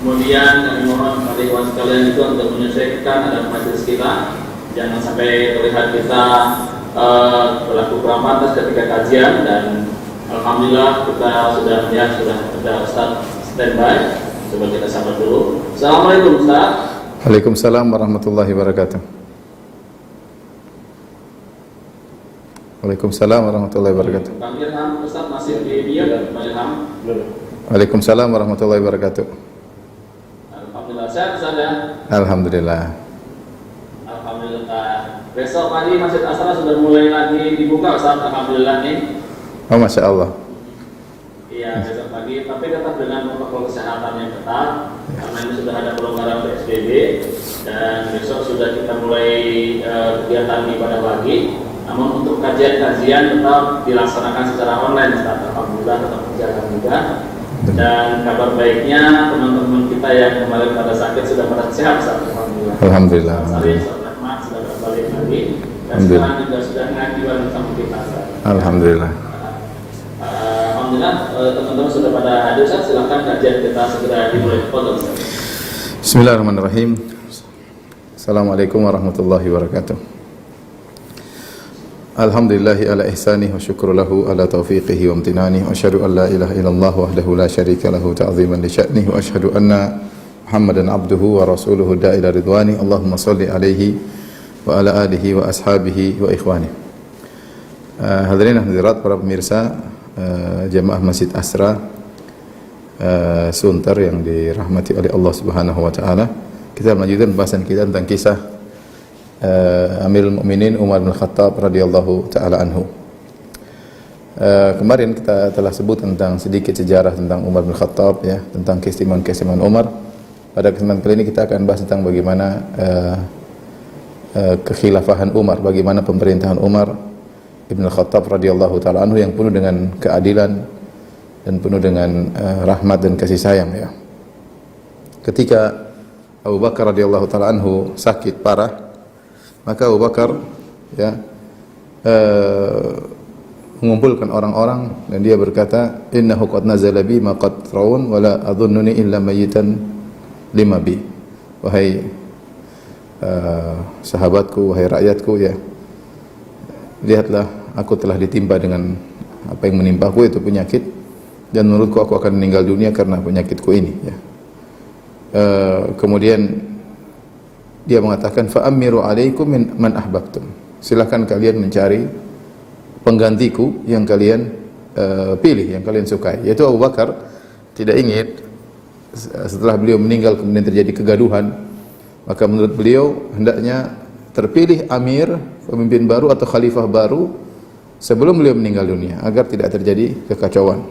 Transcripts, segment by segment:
Kemudian kami mohon kepada ikhwan sekalian juga untuk menyesuaikan adab majelis kita. Jangan sampai terlihat kita berlaku kurang pantas ketika kajian, dan alhamdulillah kita sudah melihat sudah ada Ustaz standby. Coba kita sabar dulu. Assalamualaikum Ustaz. Waalaikumsalam warahmatullahi wabarakatuh. Waalaikumsalam warahmatullahi wabarakatuh. Kang Ilham, Ustaz masih di dia, Kang Ilham. Waalaikumsalam warahmatullahi wabarakatuh. Alhamdulillah, sehat Ustaz ya? Alhamdulillah. Alhamdulillah. Besok pagi Masjid Asra sudah mulai lagi dibuka Ustaz, alhamdulillah nih. Oh, Masya Allah. Iya, besok pagi, tapi tetap dengan protokol kesehatan yang ketat, karena ini sudah ada pelonggaran PSBB, dan besok sudah kita mulai kegiatan ibadah pagi. Namun untuk kajian-kajian tetap dilaksanakan secara online, Ustaz. Alhamdulillah tetap berjalan juga. Dan kabar baiknya teman-teman kita yang kemarin pada sakit sudah pada sehat, Ustaz. Alhamdulillah. Alhamdulillah. Ustaz Rahmat sudah berbalik lagi, dan sekarang juga sudah ngaji bareng sama kita, Ustaz. Alhamdulillah. Alhamdulillah, teman-teman sudah pada hadir, Ustaz. Silakan kajian kita segera dimulai. Fadhil, Ustaz. Bismillahirrahmanirrahim. Assalamualaikum warahmatullahi wabarakatuh. Alhamdulillahi ala ihsanih wa syukru lahu ala taufiqihi wa amtinanih wa asyhadu an la ilaha illallah wahdahu la syarika lahu ta'ziman li sya'nih wa asyhadu anna Muhammadan abduhu wa rasuluhu da'ila ridwani. Allahumma salli alaihi wa ala alihi wa ashabihi wa ikhwani. Hadirin hadirat para pemirsa jemaah Masjid Asra Sunter yang dirahmati oleh Allah Subhanahu wa taala. Kita melanjutkan bahasan kita tentang kisah Amirul Mukminin Umar bin Khattab radhiyallahu taala anhu. Kemarin kita telah sebut tentang sedikit sejarah tentang Umar bin Khattab, ya, tentang keistimewaan Umar. Pada kesempatan kali ini kita akan bahas tentang bagaimana kekhilafahan Umar, bagaimana pemerintahan Umar bin Khattab radhiyallahu taala anhu yang penuh dengan keadilan dan penuh dengan rahmat dan kasih sayang, ya. Ketika Abu Bakar radhiyallahu taala anhu sakit parah, maka Abu Bakar, ya, mengumpulkan orang-orang dan dia berkata, innahu qad nazala bi ma qad raun wa la adhunnuni illa mayitan lima bi. Wahai sahabatku, wahai rakyatku, ya, lihatlah aku telah ditimpa dengan apa yang menimpaku, itu penyakit, dan menurutku aku akan meninggal dunia karena penyakitku ini, ya. Kemudian dia mengatakan, fa'amiru alaikum min man ahbabtum. Silakan kalian mencari penggantiku yang kalian pilih, yang kalian sukai. Yaitu Abu Bakar tidak ingin setelah beliau meninggal kemudian terjadi kegaduhan. Maka menurut beliau hendaknya terpilih amir, pemimpin baru atau khalifah baru sebelum beliau meninggal dunia agar tidak terjadi kekacauan.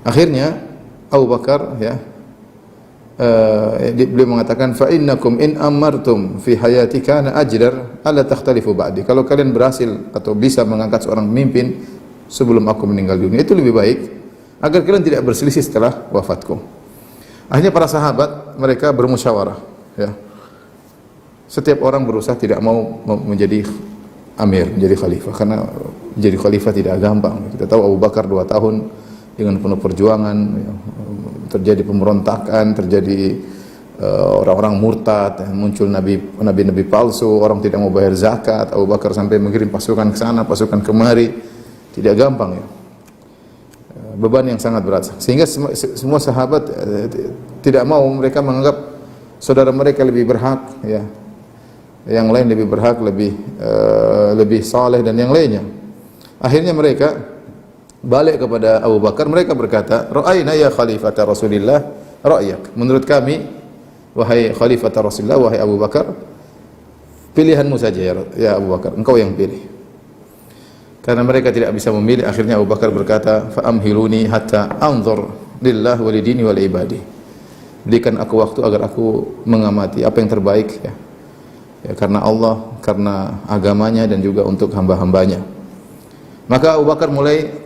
Akhirnya Abu Bakar, ya, beliau mengatakan, fa innakum in amartum fi hayati kana ajdar alla takhtalifu ba'di. Kalau kalian berhasil atau bisa mengangkat seorang pemimpin sebelum aku meninggal dunia, itu lebih baik agar kalian tidak berselisih setelah wafatku. Akhirnya para sahabat mereka bermusyawarah, ya. Setiap orang berusaha tidak mau menjadi amir, menjadi khalifah, karena menjadi khalifah tidak gampang. Kita tahu Abu Bakar 2 tahun dengan penuh perjuangan, ya, terjadi pemberontakan, terjadi orang-orang murtad, muncul nabi-nabi palsu, orang tidak mau bayar zakat. Abu Bakar sampai mengirim pasukan ke sana, pasukan kemari, tidak gampang, ya. Beban yang sangat berat, sehingga semua sahabat tidak mau, mereka menganggap saudara mereka lebih berhak, ya, yang lain lebih berhak, lebih saleh dan yang lainnya. Akhirnya mereka balik kepada Abu Bakar, mereka berkata, ra'ayna ya khalifata Rasulillah ra'yak. Menurut kami, wahai khalifata Rasulullah, wahai Abu Bakar, pilihanmu saja, ya Abu Bakar, engkau yang pilih. Karena mereka tidak bisa memilih, akhirnya Abu Bakar berkata, fa'amhiluni hatta anzur lillah walidini wal ibadi. Berikan aku waktu agar aku mengamati apa yang terbaik, ya, karena Allah, karena agamanya, dan juga untuk hamba-hambanya. Maka Abu Bakar mulai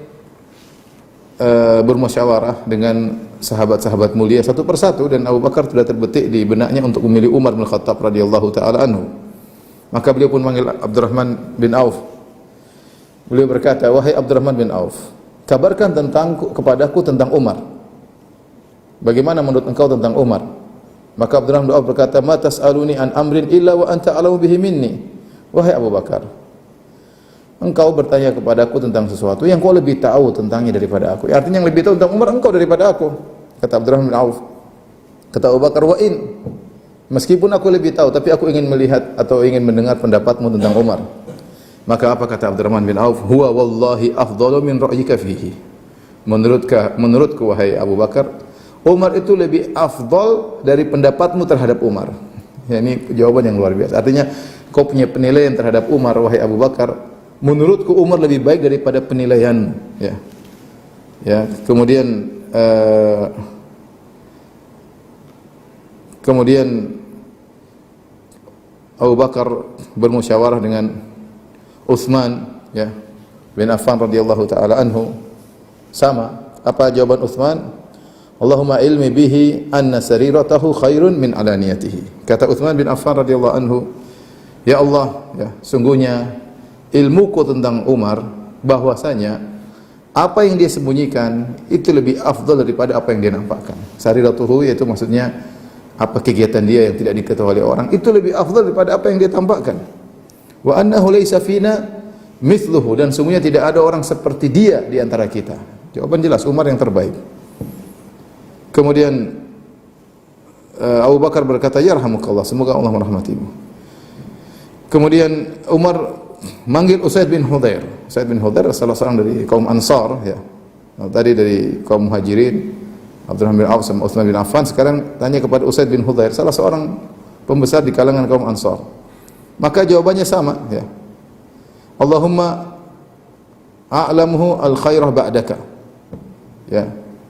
bermusyawarah dengan sahabat-sahabat mulia satu persatu, dan Abu Bakar sudah terbetik di benaknya untuk memilih Umar bin Khattab radhiyallahu taala anhu. Maka beliau pun memanggil Abdurrahman bin Auf. Beliau berkata, wahai Abdurrahman bin Auf, kabarkan kepadaku tentang Umar. bagaimana menurut engkau tentang Umar? Maka Abdurrahman bin Auf berkata, "Ma tas'aluni an amrin illa wa anta a'lamu bihi minni." Wahai Abu Bakar, engkau bertanya kepadaku tentang sesuatu yang kau lebih tahu tentangnya daripada aku. Artinya yang lebih tahu tentang Umar engkau daripada aku. Kata Abdurrahman bin Auf. Kata Abu Bakar, "Wa in, meskipun aku lebih tahu, tapi aku ingin melihat atau ingin mendengar pendapatmu tentang Umar." Maka apa kata Abdurrahman bin Auf? "Huwa wallahi afdalu min ra'yika fihi." Menurutku wahai Abu Bakar, Umar itu lebih afdal dari pendapatmu terhadap Umar. Ya, ini jawaban yang luar biasa. Artinya kau punya penilaian terhadap Umar wahai Abu Bakar, menurutku Umar lebih baik daripada penilaianmu. Ya. Ya, kemudian Abu Bakar bermusyawarah dengan Utsman, ya, bin Affan radhiyallahu taala anhu. Sama. Apa jawaban Utsman? Allahumma ilmi bihi anna sariratahu khairun min alaniyatihi. Kata Utsman bin Affan radhiyallahu anhu, ya Allah, ya, sungguhnya ilmuku tentang Umar bahwasanya apa yang dia sembunyikan itu lebih afdal daripada apa yang dia nampakkan. Sariratuhu yaitu maksudnya apa kegiatan dia yang tidak diketahui oleh orang itu lebih afdal daripada apa yang dia tampakkan. Wa annahu laysa fina mithluhu, dan sungguhnya tidak ada orang seperti dia di antara kita. Jawaban jelas, Umar yang terbaik. Kemudian Abu Bakar berkata, "Ya rahmukallah, semoga Allah merahmatimu." Kemudian Umar manggil Usaid bin Hudzair. Usaid bin Hudzair salah seorang dari kaum Ansar, ya. Tadi dari kaum Muhajirin, Abdurrahman bin Auf sama Utsman bin Affan, sekarang tanya kepada Usaid bin Hudzair, salah seorang pembesar di kalangan kaum Ansar. Maka jawabannya sama, ya. Allahumma a'lamuhu al-khairah ba'daka. Ya.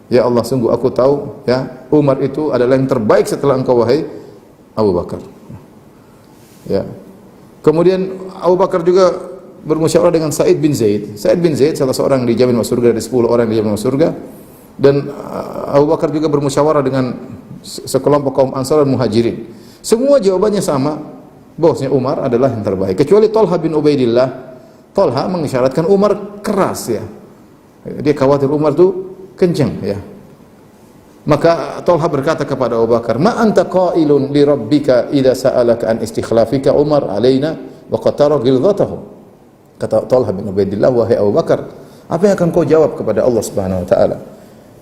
Ya Allah, sungguh aku tahu, ya, Umar itu adalah yang terbaik setelah engkau wahai Abu Bakar. Ya. Kemudian Abu Bakar juga bermusyawarah dengan Sa'id bin Zaid. Sa'id bin Zaid salah seorang dijamin masuk surga dari 10 orang yang dijamin masuk surga. Dan Abu Bakar juga bermusyawarah dengan sekelompok kaum Ansar dan Muhajirin. Semua jawabannya sama, bahwasanya Umar adalah yang terbaik. Kecuali Talha bin Ubaidillah. Talha mengisyaratkan Umar keras, ya. Dia khawatir Umar itu kencang, ya. Maka Talha berkata kepada Abu Bakar, "Ma anta qailun li rabbika idza sa'alaka an istikhlafika Umar alaina wa qatara ghilzatahu." Kata Talha bin Ubaidillah, "Wahai Abu Bakar, apa yang akan kau jawab kepada Allah Subhanahu wa taala?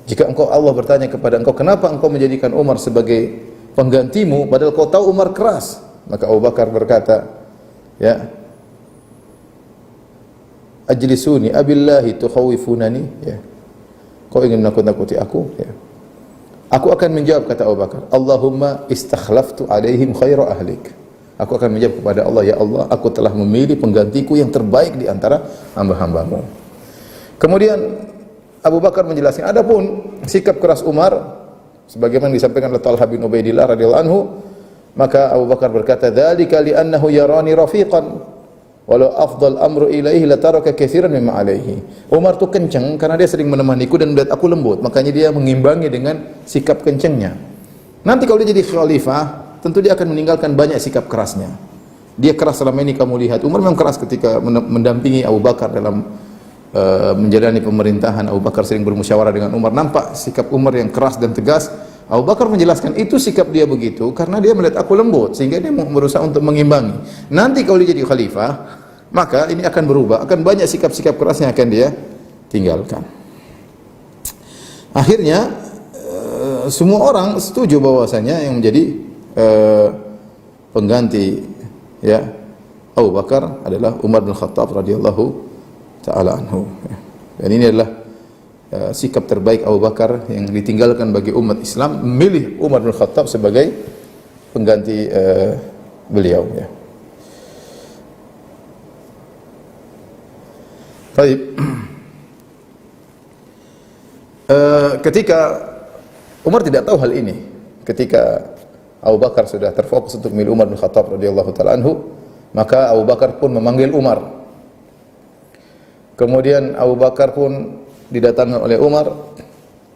Jika Allah bertanya kepada engkau, kenapa engkau menjadikan Umar sebagai penggantimu padahal kau tahu Umar keras?" Maka Abu Bakar berkata, ya, "Ajlisuni abillahi tukhawifunani." Ya. Kau ingin menakut-nakuti aku, ya. Aku akan menjawab, kata Abu Bakar, "Allahumma istakhlaftu alaihim khaira ahlik." Aku akan menjawab kepada Allah, ya Allah, aku telah memilih penggantiku yang terbaik di antara hamba-hambamu. Kemudian Abu Bakar menjelaskan, adapun sikap keras Umar sebagaimana disampaikan oleh Talha bin Ubaidillah radhiyallahu anhu, maka Abu Bakar berkata, "Dzalika li'annahu yarani rafiqan walau afdal amru ilaihi lataraka katsiran mimma alaihi." Umar tu kencang karena dia sering menemaniku dan melihat aku lembut, makanya dia mengimbangi dengan sikap kencangnya. Nanti kalau dia jadi khalifah, tentu dia akan meninggalkan banyak sikap kerasnya. Dia keras selama ini kamu lihat. Umar memang keras ketika mendampingi Abu Bakar dalam menjalani pemerintahan. Abu Bakar sering bermusyawarah dengan Umar. Nampak sikap Umar yang keras dan tegas. Abu Bakar menjelaskan itu sikap dia begitu karena dia melihat aku lembut, sehingga dia berusaha untuk mengimbangi. Nanti kalau dia jadi khalifah, maka ini akan berubah, akan banyak sikap-sikap kerasnya akan dia tinggalkan. Akhirnya semua orang setuju bahwasanya yang menjadi pengganti, ya, Abu Bakar adalah Umar bin Khattab radhiyallahu taala anhu. Dan ini adalah sikap terbaik Abu Bakar yang ditinggalkan bagi umat Islam, memilih Umar bin Khattab sebagai pengganti beliau, ya. Baik. Ketika Umar tidak tahu hal ini, ketika Abu Bakar sudah terfokus untuk memilih Umar bin Khattab radhiyallahu taala anhu, maka Abu Bakar pun memanggil Umar. Kemudian Abu Bakar pun didatangi oleh Umar,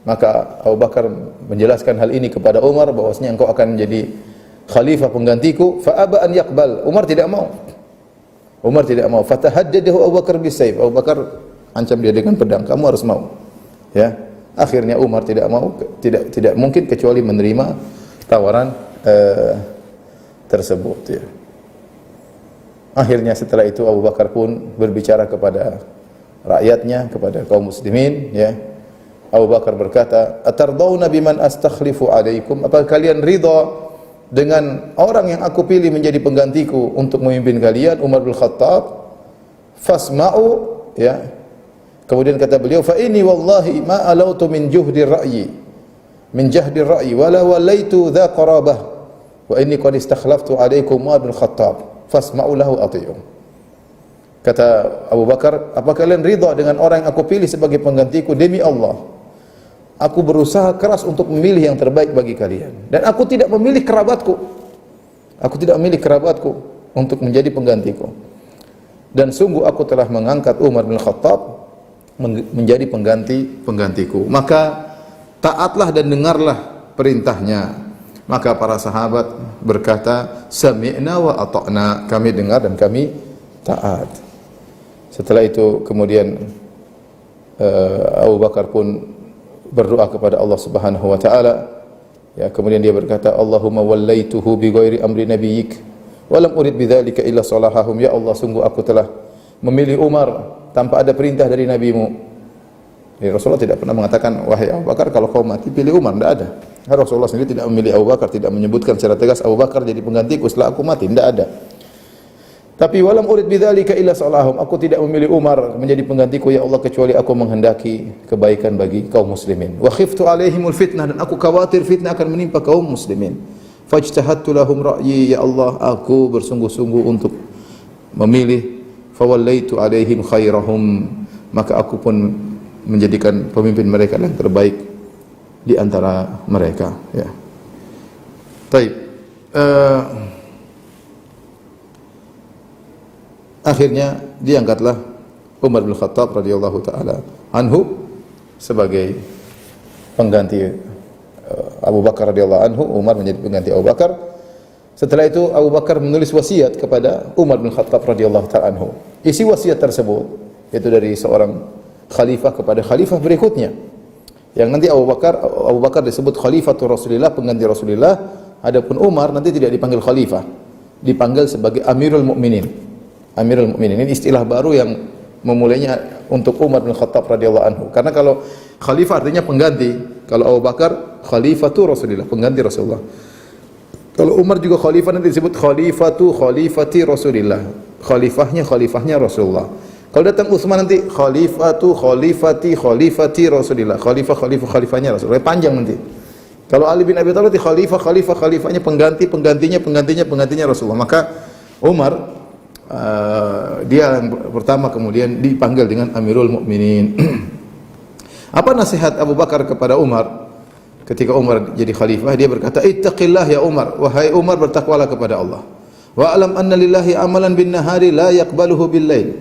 maka Abu Bakar menjelaskan hal ini kepada Umar bahwasanya engkau akan menjadi khalifah penggantiku. Fa aba an yaqbal. Umar tidak mau. Umar tidak mau. Fatahaddadahu Abu Bakar bisayf. Abu Bakar ancam dia dengan pedang, kamu harus mau. Ya. Akhirnya Umar tidak mau, tidak mungkin kecuali menerima tawaran tersebut. Ya. Akhirnya setelah itu Abu Bakar pun berbicara kepada rakyatnya, kepada kaum muslimin. Ya. Abu Bakar berkata, "Atardawna biman astakhlifu alaikum?" Apakah kalian ridha dengan orang yang aku pilih menjadi penggantiku untuk memimpin kalian, Umar bin Khattab? Fasma'u, ya. Kemudian kata beliau, "Fa inni wallahi ma alautu min jahdi ra'yi wala walaitu dha qarabah wa inni qad istakhlaftu alaikum Umar bin Khattab fasma'u lahu ati'u." Kata Abu Bakar, "Apa kalian ridha dengan orang yang aku pilih sebagai penggantiku? Demi Allah, aku berusaha keras untuk memilih yang terbaik bagi kalian, dan aku tidak memilih kerabatku. Aku tidak memilih kerabatku untuk menjadi penggantiku. Dan sungguh aku telah mengangkat Umar bin Khattab menjadi penggantiku. Maka taatlah dan dengarlah perintahnya." Maka para sahabat berkata, "Sami'na wa ata'na." Kami dengar dan kami taat. Setelah itu kemudian Abu Bakar pun berdoa kepada Allah Subhanahu wa taala. Ya, kemudian dia berkata, "Allahumma wallaituhu bi ghairi amri nabiyyik wa lam urid bidzalika illa salahahum." Ya Allah, sungguh aku telah memilih Umar tanpa ada perintah dari nabimu. Jadi Rasulullah tidak pernah mengatakan, "Wahai Abu Bakar, kalau kau mati pilih Umar." Tidak ada. Rasulullah sendiri tidak memilih Abu Bakar, tidak menyebutkan secara tegas Abu Bakar jadi penggantiku setelah aku mati. Tidak ada. Tapi walam urid bidzalika illa salahum, aku tidak memilih Umar menjadi penggantiku ya Allah kecuali aku menghendaki kebaikan bagi kaum muslimin. Wa khiftu alaihimul fitnah, dan aku khawatir fitnah akan menimpa kaum muslimin. Fajtahadtu lahum ra'yi, ya Allah aku bersungguh-sungguh untuk memilih. Fawallaitu alaihim khairahum, maka aku pun menjadikan pemimpin mereka yang terbaik di antara mereka. Ya. Baik. Akhirnya diangkatlah Umar bin Khattab radhiyallahu taala anhu sebagai pengganti Abu Bakar radhiyallahu anhu. Umar menjadi pengganti Abu Bakar. Setelah itu Abu Bakar menulis wasiat kepada Umar bin Khattab radhiyallahu taala anhu. Isi wasiat tersebut yaitu dari seorang khalifah kepada khalifah berikutnya. Yang nanti Abu Bakar disebut khalifatul Rasulillah, pengganti Rasulullah. Adapun Umar nanti tidak dipanggil khalifah, dipanggil sebagai Amirul Mukminin. Amirul Mukminin ini istilah baru yang memulainya untuk Umar bin Khattab radhiyallahu anhu. Karena kalau khalifah artinya pengganti. Kalau Abu Bakar khalifatul Rasulillah, pengganti Rasulullah. Kalau Umar juga khalifah nanti disebut khalifati Rasulillah. Khalifahnya Rasulullah. Kalau datang Utsman nanti khalifati Rasulillah. Khalifahnya Rasulullah. Panjang nanti. Kalau Ali bin Abi Thalib nanti khalifahnya penggantinya Rasulullah. Maka Umar dia yang pertama kemudian dipanggil dengan Amirul Mukminin. Apa nasihat Abu Bakar kepada Umar ketika Umar jadi khalifah? Dia berkata, "Ittaqillah ya Umar, wahai Umar bertakwalah kepada Allah. Wa alam anna lillahi amalan bin nahari la yaqbaluhu bil lail."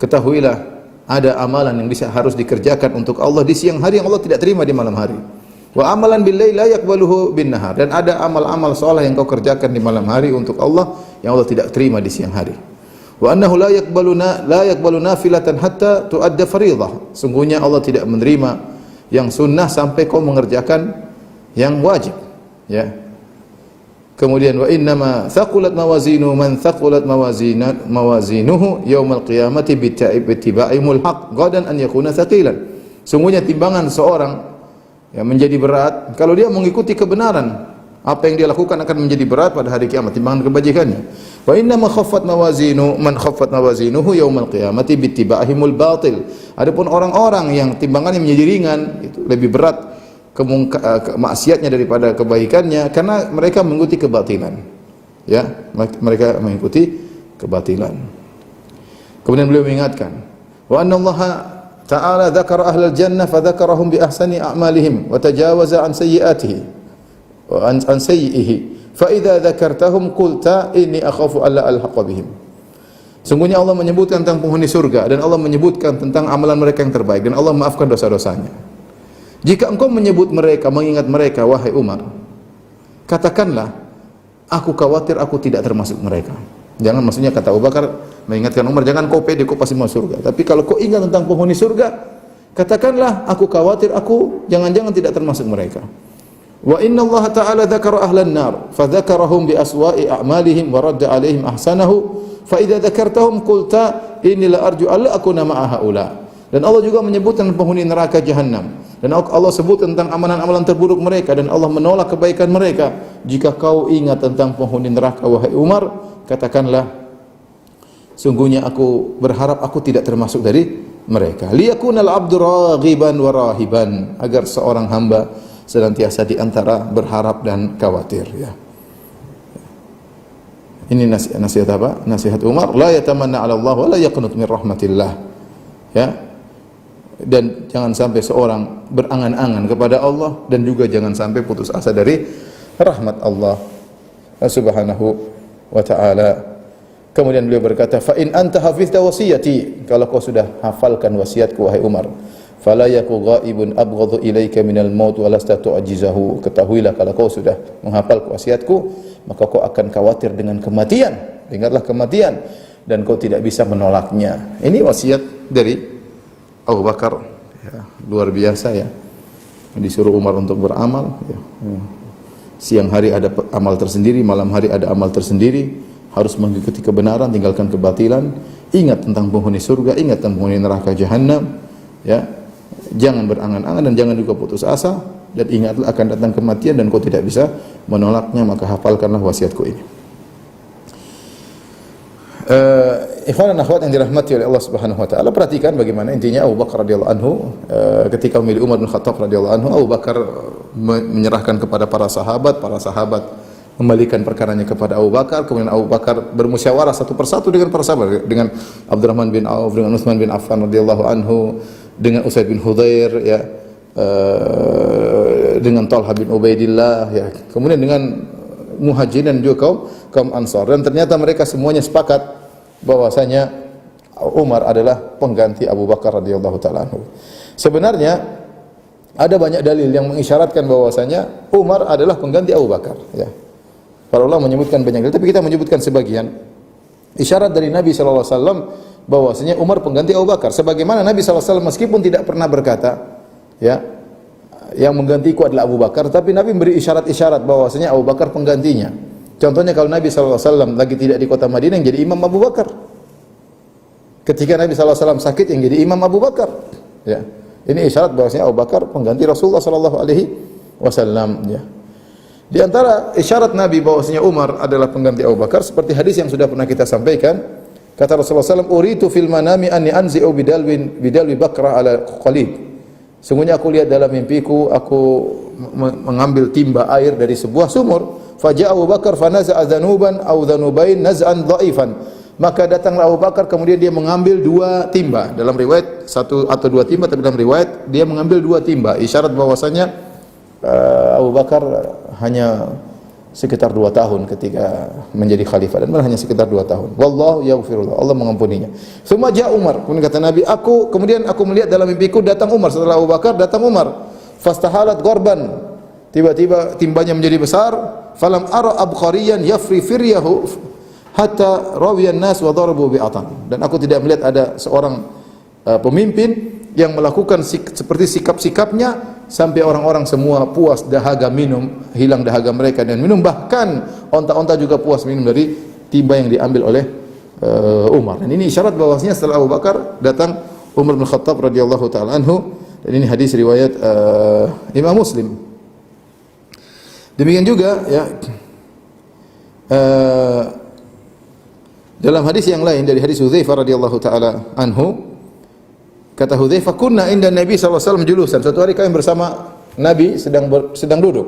Ketahuilah ada amalan yang harus dikerjakan untuk Allah di siang hari yang Allah tidak terima di malam hari. Wa amalan bil lail la yaqbaluhu bin nahar, dan ada amal-amal saleh yang kau kerjakan di malam hari untuk Allah yang Allah tidak terima di siang hari. Wa annahu la yaqbalu nafilatan hatta tuadda fardhah. Sungguhnya Allah tidak menerima yang sunnah sampai kau mengerjakan yang wajib. Ya. Kemudian wa innama thaqulat mawazinu man thaqulat mawazinuhu yaumal qiyamati bittiba'imul haq gadan an yakuna thaqilan. Sungguhnya timbangan seorang yang menjadi berat kalau dia mengikuti kebenaran. Apa yang dia lakukan akan menjadi berat pada hari kiamat, timbangan kebajikannya. Wa inna man khaffat mawazinuhu yaumal qiyamati bittiba'ihimul batil. Adapun orang-orang yang timbangannya menjadi ringan, itu lebih berat maksiatnya daripada kebaikannya karena mereka mengikuti kebatilan. Ya, mereka mengikuti kebatilan. Kemudian beliau mengingatkan, wa anna Allah Ta'ala dzakara ahlal jannah fa dzakarahum bi ahsani a'malihim wa tajawaza an sayyi'atihi wa an sayyi'ihi fa idza dzakartahum qulta inni akhafu alla alhaqa bihim. Sungguhnya Allah menyebutkan tentang penghuni surga dan Allah menyebutkan tentang amalan mereka yang terbaik dan Allah maafkan dosa-dosanya. Jika engkau menyebut mereka, mengingat mereka, wahai Umar, katakanlah, aku khawatir aku tidak termasuk mereka. Jangan, maksudnya kata Abu Bakar mengingatkan Umar, jangan kau pede kau pasti masuk surga. Tapi kalau kau ingat tentang penghuni surga, Katakanlah, aku khawatir aku jangan-jangan tidak termasuk mereka. Wa inna Allah Ta'ala dzakara ahlan nar, fa dzakarahum bi aswa'i a'malihim wa radda 'alaihim ahsanahu, fa idza dzakartahum qulta inni la arju alla akuna ma'a haula. Dan Allah juga menyebutkan penghuni neraka jahanam. Dan Allah sebut tentang amalan-amalan terburuk mereka dan Allah menolak kebaikan mereka. Jika kau ingat tentang penghuni neraka wahai Umar, katakanlah, sungguhnya aku berharap aku tidak termasuk dari mereka. Liyakunal abdu raghiban wa rahiban, agar seorang hamba senantiasa di antara berharap dan khawatir, ya. Ini nasihat apa? Nasihat Umar, la yatamanna 'ala Allah wa la yaqnut min rahmatillah. Ya. Dan jangan sampai seorang berangan-angan kepada Allah dan juga jangan sampai putus asa dari rahmat Allah Subhanahu wa ta'ala. Kemudian beliau berkata, fa in anta hafizta wasiyati, kalau kau sudah hafalkan wasiatku wahai Umar, fala yaku ghaibun abghadhu ilaika minal maut wa lasta tu'jizahu, ketahuilah kalau kau sudah menghafal wasiatku, maka kau akan khawatir dengan kematian. Ingatlah kematian dan kau tidak bisa menolaknya. Ini wasiat dari Abu Bakar, ya, luar biasa, ya. Disuruh Umar untuk beramal, ya. Siang hari ada amal tersendiri, malam hari ada amal tersendiri. Harus mengikuti kebenaran, tinggalkan kebatilan. Ingat tentang penghuni surga, ingat tentang penghuni neraka jahanam, ya. Jangan berangan-angan dan jangan juga putus asa, dan ingatlah akan datang kematian dan kau tidak bisa menolaknya, maka hafalkanlah wasiatku ini. Ikhwan dan akhwat yang dirahmati oleh Allah Subhanahu wa taala, perhatikan bagaimana intinya Abu Bakar radhiyallahu anhu ketika memilih Umar bin Khattab radhiyallahu anhu, Abu Bakar menyerahkan kepada para sahabat kembalikan perkaranya kepada Abu Bakar, kemudian Abu Bakar bermusyawarah satu persatu dengan para sahabat, dengan Abdurrahman bin Auf, dengan Utsman bin Affan radhiyallahu anhu, dengan Usaid bin Hudzair, ya, dengan Talha bin Ubaidillah, ya, kemudian dengan Muhajirin dan juga kaum Ansar, dan ternyata mereka semuanya sepakat bahwasanya Umar adalah pengganti Abu Bakar radhiyallahu taala anhu. Sebenarnya ada banyak dalil yang mengisyaratkan bahwasanya Umar adalah pengganti Abu Bakar, ya. Para ulama menyebutkan banyak dalil, tapi kita menyebutkan sebagian. Isyarat dari Nabi sallallahu alaihi wasallam bahwasanya Umar pengganti Abu Bakar, sebagaimana Nabi sallallahu alaihi wasallam meskipun tidak pernah berkata, ya, yang menggantiku adalah Abu Bakar, tapi Nabi memberi isyarat-isyarat bahwasanya Abu Bakar penggantinya. Contohnya kalau Nabi SAW lagi tidak di kota Madinah, yang jadi imam Abu Bakar. Ketika Nabi SAW sakit, yang jadi imam Abu Bakar. Ya. Ini isyarat bahwasanya Abu Bakar pengganti Rasulullah SAW. Ya. Di antara isyarat Nabi bahwasanya Umar adalah pengganti Abu Bakar, seperti hadis yang sudah pernah kita sampaikan. Kata Rasulullah SAW, uritu fil manami anni anzi'u bidalwi bakrah ala qalib. Sungguhnya aku lihat dalam mimpiku, aku mengambil timba air dari sebuah sumur. Faja'a Abu Bakar fanaza'a dhanuban aw dhanubain naz'an dha'ifan. Maka datanglah Abu Bakar, kemudian dia mengambil dua timba. Dalam riwayat satu atau dua timba, tapi dalam riwayat dia mengambil dua timba. Isyarat bahwasanya Abu Bakar hanya sekitar 2 tahun ketika menjadi khalifah, dan hanya sekitar 2 tahun. Wallahu yaghfirullah, Allah mengampuninya. Tsumma ja'a Umar, kemudian kata Nabi, kemudian aku melihat dalam mimpiku datang Umar, setelah Abu Bakar datang Umar. Fastahalat gorban, tiba-tiba timbanya menjadi besar. Falam ara abkhariyan yafri firyahu hatta rawiyan nas wa darabu bi'atan. Dan aku tidak melihat ada seorang pemimpin yang melakukan seperti sikap-sikapnya sampai orang-orang semua puas dahaga minum, hilang dahaga mereka dan minum, bahkan onta-onta juga puas minum dari timba yang diambil oleh Umar. Dan ini isyarat bahwasanya setelah Abu Bakar datang Umar bin Khattab radhiyallahu taala anhu, dan ini hadis riwayat Imam Muslim. Demikian juga, ya, dalam hadis yang lain dari hadis Hudzaifah radhiyallahu taala anhu, kata Hudzaifah, kunna inda Nabi sallallahu alaihi wasallam julusan. Suatu hari kami bersama Nabi sedang duduk.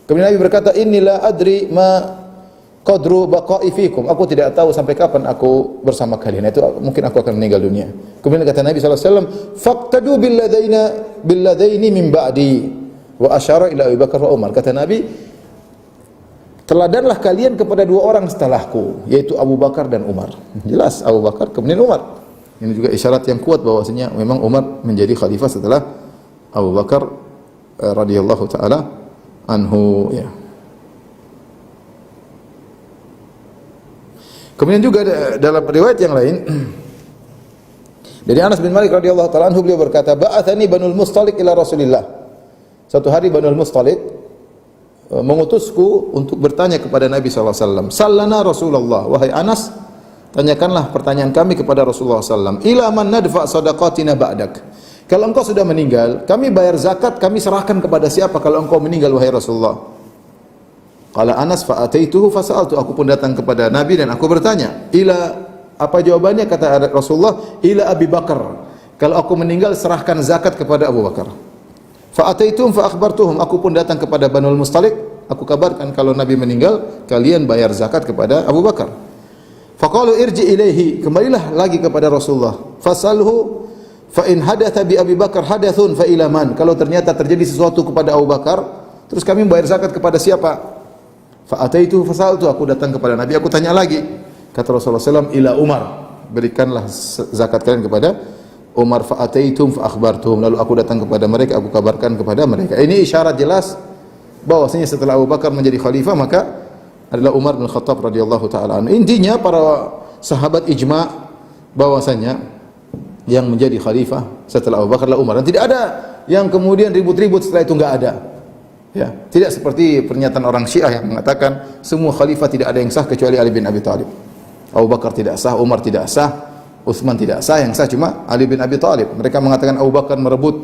Kemudian Nabi berkata, "Innila adri ma qadru baqa'i fikum." Aku tidak tahu sampai kapan aku bersama kalian. Itu mungkin aku akan meninggal dunia. Kemudian kata Nabi sallallahu alaihi wasallam, "Faqtadu billadaini min ba'di." Wa asyara ila Abu Bakar wa Umar. Kata Nabi, teladanlah kalian kepada dua orang setelahku, yaitu Abu Bakar dan Umar. Jelas Abu Bakar kemudian Umar. Ini juga isyarat yang kuat bahwasanya memang Umar menjadi khalifah setelah Abu Bakar radhiyallahu taala anhu, ya. Kemudian juga dalam riwayat yang lain, di Jadi Anas bin Malik radhiyallahu taala anhu beliau berkata, "Ba'atsani Banul Mustaliq ila Rasulillah." Suatu hari Banul Mustaliq mengutusku untuk bertanya kepada Nabi sallallahu alaihi wasallam. "Sallana Rasulullah, wahai Anas, tanyakanlah pertanyaan kami kepada Rasulullah sallallahu alaihi wasallam. Ila man nadfa sadaqatina ba'dak." Kalau engkau sudah meninggal, kami bayar zakat, kami serahkan kepada siapa kalau engkau meninggal wahai Rasulullah? Qala Anas fa ataituhu fasa'altu, aku pun datang kepada Nabi dan aku bertanya. Apa jawabannya? Kata Rasulullah, ila Abi Bakar. Kalau aku meninggal, serahkan zakat kepada Abu Bakar. Fa ataituhum fa akhbartuhum, aku pun datang kepada Banul Mustaliq, aku kabarkan kalau Nabi meninggal, kalian bayar zakat kepada Abu Bakar. Faqalu irji ilaihi, kembalilah lagi kepada Rasulullah. Fasalhu fa in hadatha bi Abi Bakar hadathun fa ila man. Kalau ternyata terjadi sesuatu kepada Abu Bakar, terus kami bayar zakat kepada siapa? Fa ataitu fasaltu, aku datang kepada Nabi, aku tanya lagi. Kata Rasulullah SAW, ila Umar, berikanlah zakat kalian kepada Umar. Fa ataitum fa akhbartum, lalu aku datang kepada mereka, aku kabarkan kepada mereka. Ini isyarat jelas bahwasanya setelah Abu Bakar menjadi khalifah, maka adalah Umar bin Khattab radhiyallahu taala anhu. Intinya para sahabat ijma bahwasanya yang menjadi khalifah setelah Abu Bakar adalah Umar, dan tidak ada yang kemudian ribut-ribut setelah itu, enggak ada. Ya, tidak seperti pernyataan orang Syiah yang mengatakan semua khalifah tidak ada yang sah kecuali Ali bin Abi Thalib. Abu Bakar tidak sah, Umar tidak sah, Utsman tidak sah, yang sah cuma Ali bin Abi Thalib. Mereka mengatakan Abu Bakar merebut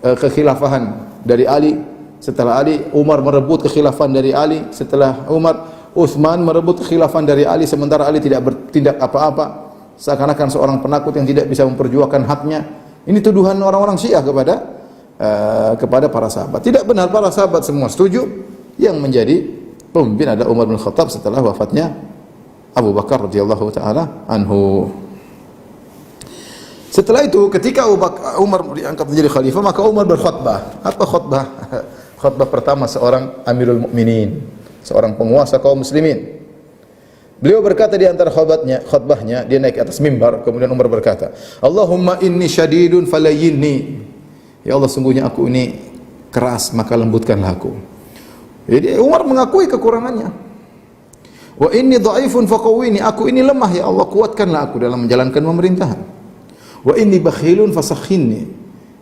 kekhilafahan dari Ali, setelah Ali, Umar merebut kekhilafahan dari Ali, setelah Umar, Utsman merebut kekhilafahan dari Ali, sementara Ali tidak bertindak apa-apa, seakan-akan seorang penakut yang tidak bisa memperjuangkan haknya. Ini tuduhan orang-orang Syiah kepada para sahabat. Tidak benar, para sahabat semua setuju. Yang menjadi pemimpin adalah Umar bin Khattab setelah wafatnya Abu Bakar radhiyallahu taala anhu. Setelah itu, ketika Umar diangkat menjadi khalifah, maka Umar berkhutbah. Apa khutbah? Khutbah pertama seorang Amirul Mukminin, seorang penguasa kaum muslimin. Beliau berkata di antara khutbahnya, dia naik atas mimbar, kemudian Umar berkata, "Allahumma inni syadidun falayyinni." Ya Allah, sungguhnya aku ini keras, maka lembutkanlah aku. Jadi Umar mengakui kekurangannya. Wa inni dhaifun faqawwini, aku ini lemah ya Allah, kuatkanlah aku dalam menjalankan pemerintahan. Wa inni bakhilun fasakhinni,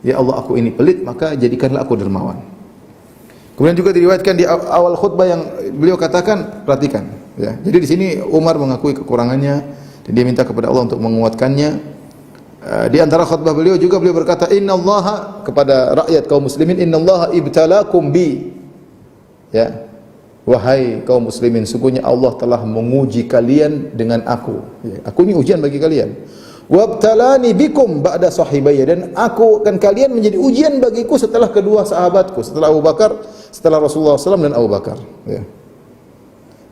ya Allah aku ini pelit, maka jadikanlah aku dermawan. Kemudian juga diriwayatkan di awal khutbah yang beliau katakan, perhatikan ya. Jadi di sini Umar mengakui kekurangannya dan dia minta kepada Allah untuk menguatkannya. Di antara khutbah beliau juga beliau berkata, innallaha, kepada rakyat kaum muslimin, innallaha ibtalakum bi, ya, wahai kaum muslimin, sungguhnya Allah telah menguji kalian dengan aku. Ya, aku ini ujian bagi kalian. Wabtalani bikum ba'da sahibayya, dan aku akan kalian menjadi ujian bagiku setelah kedua sahabatku, setelah Abu Bakar, setelah Rasulullah SAW dan Abu Bakar. Ya.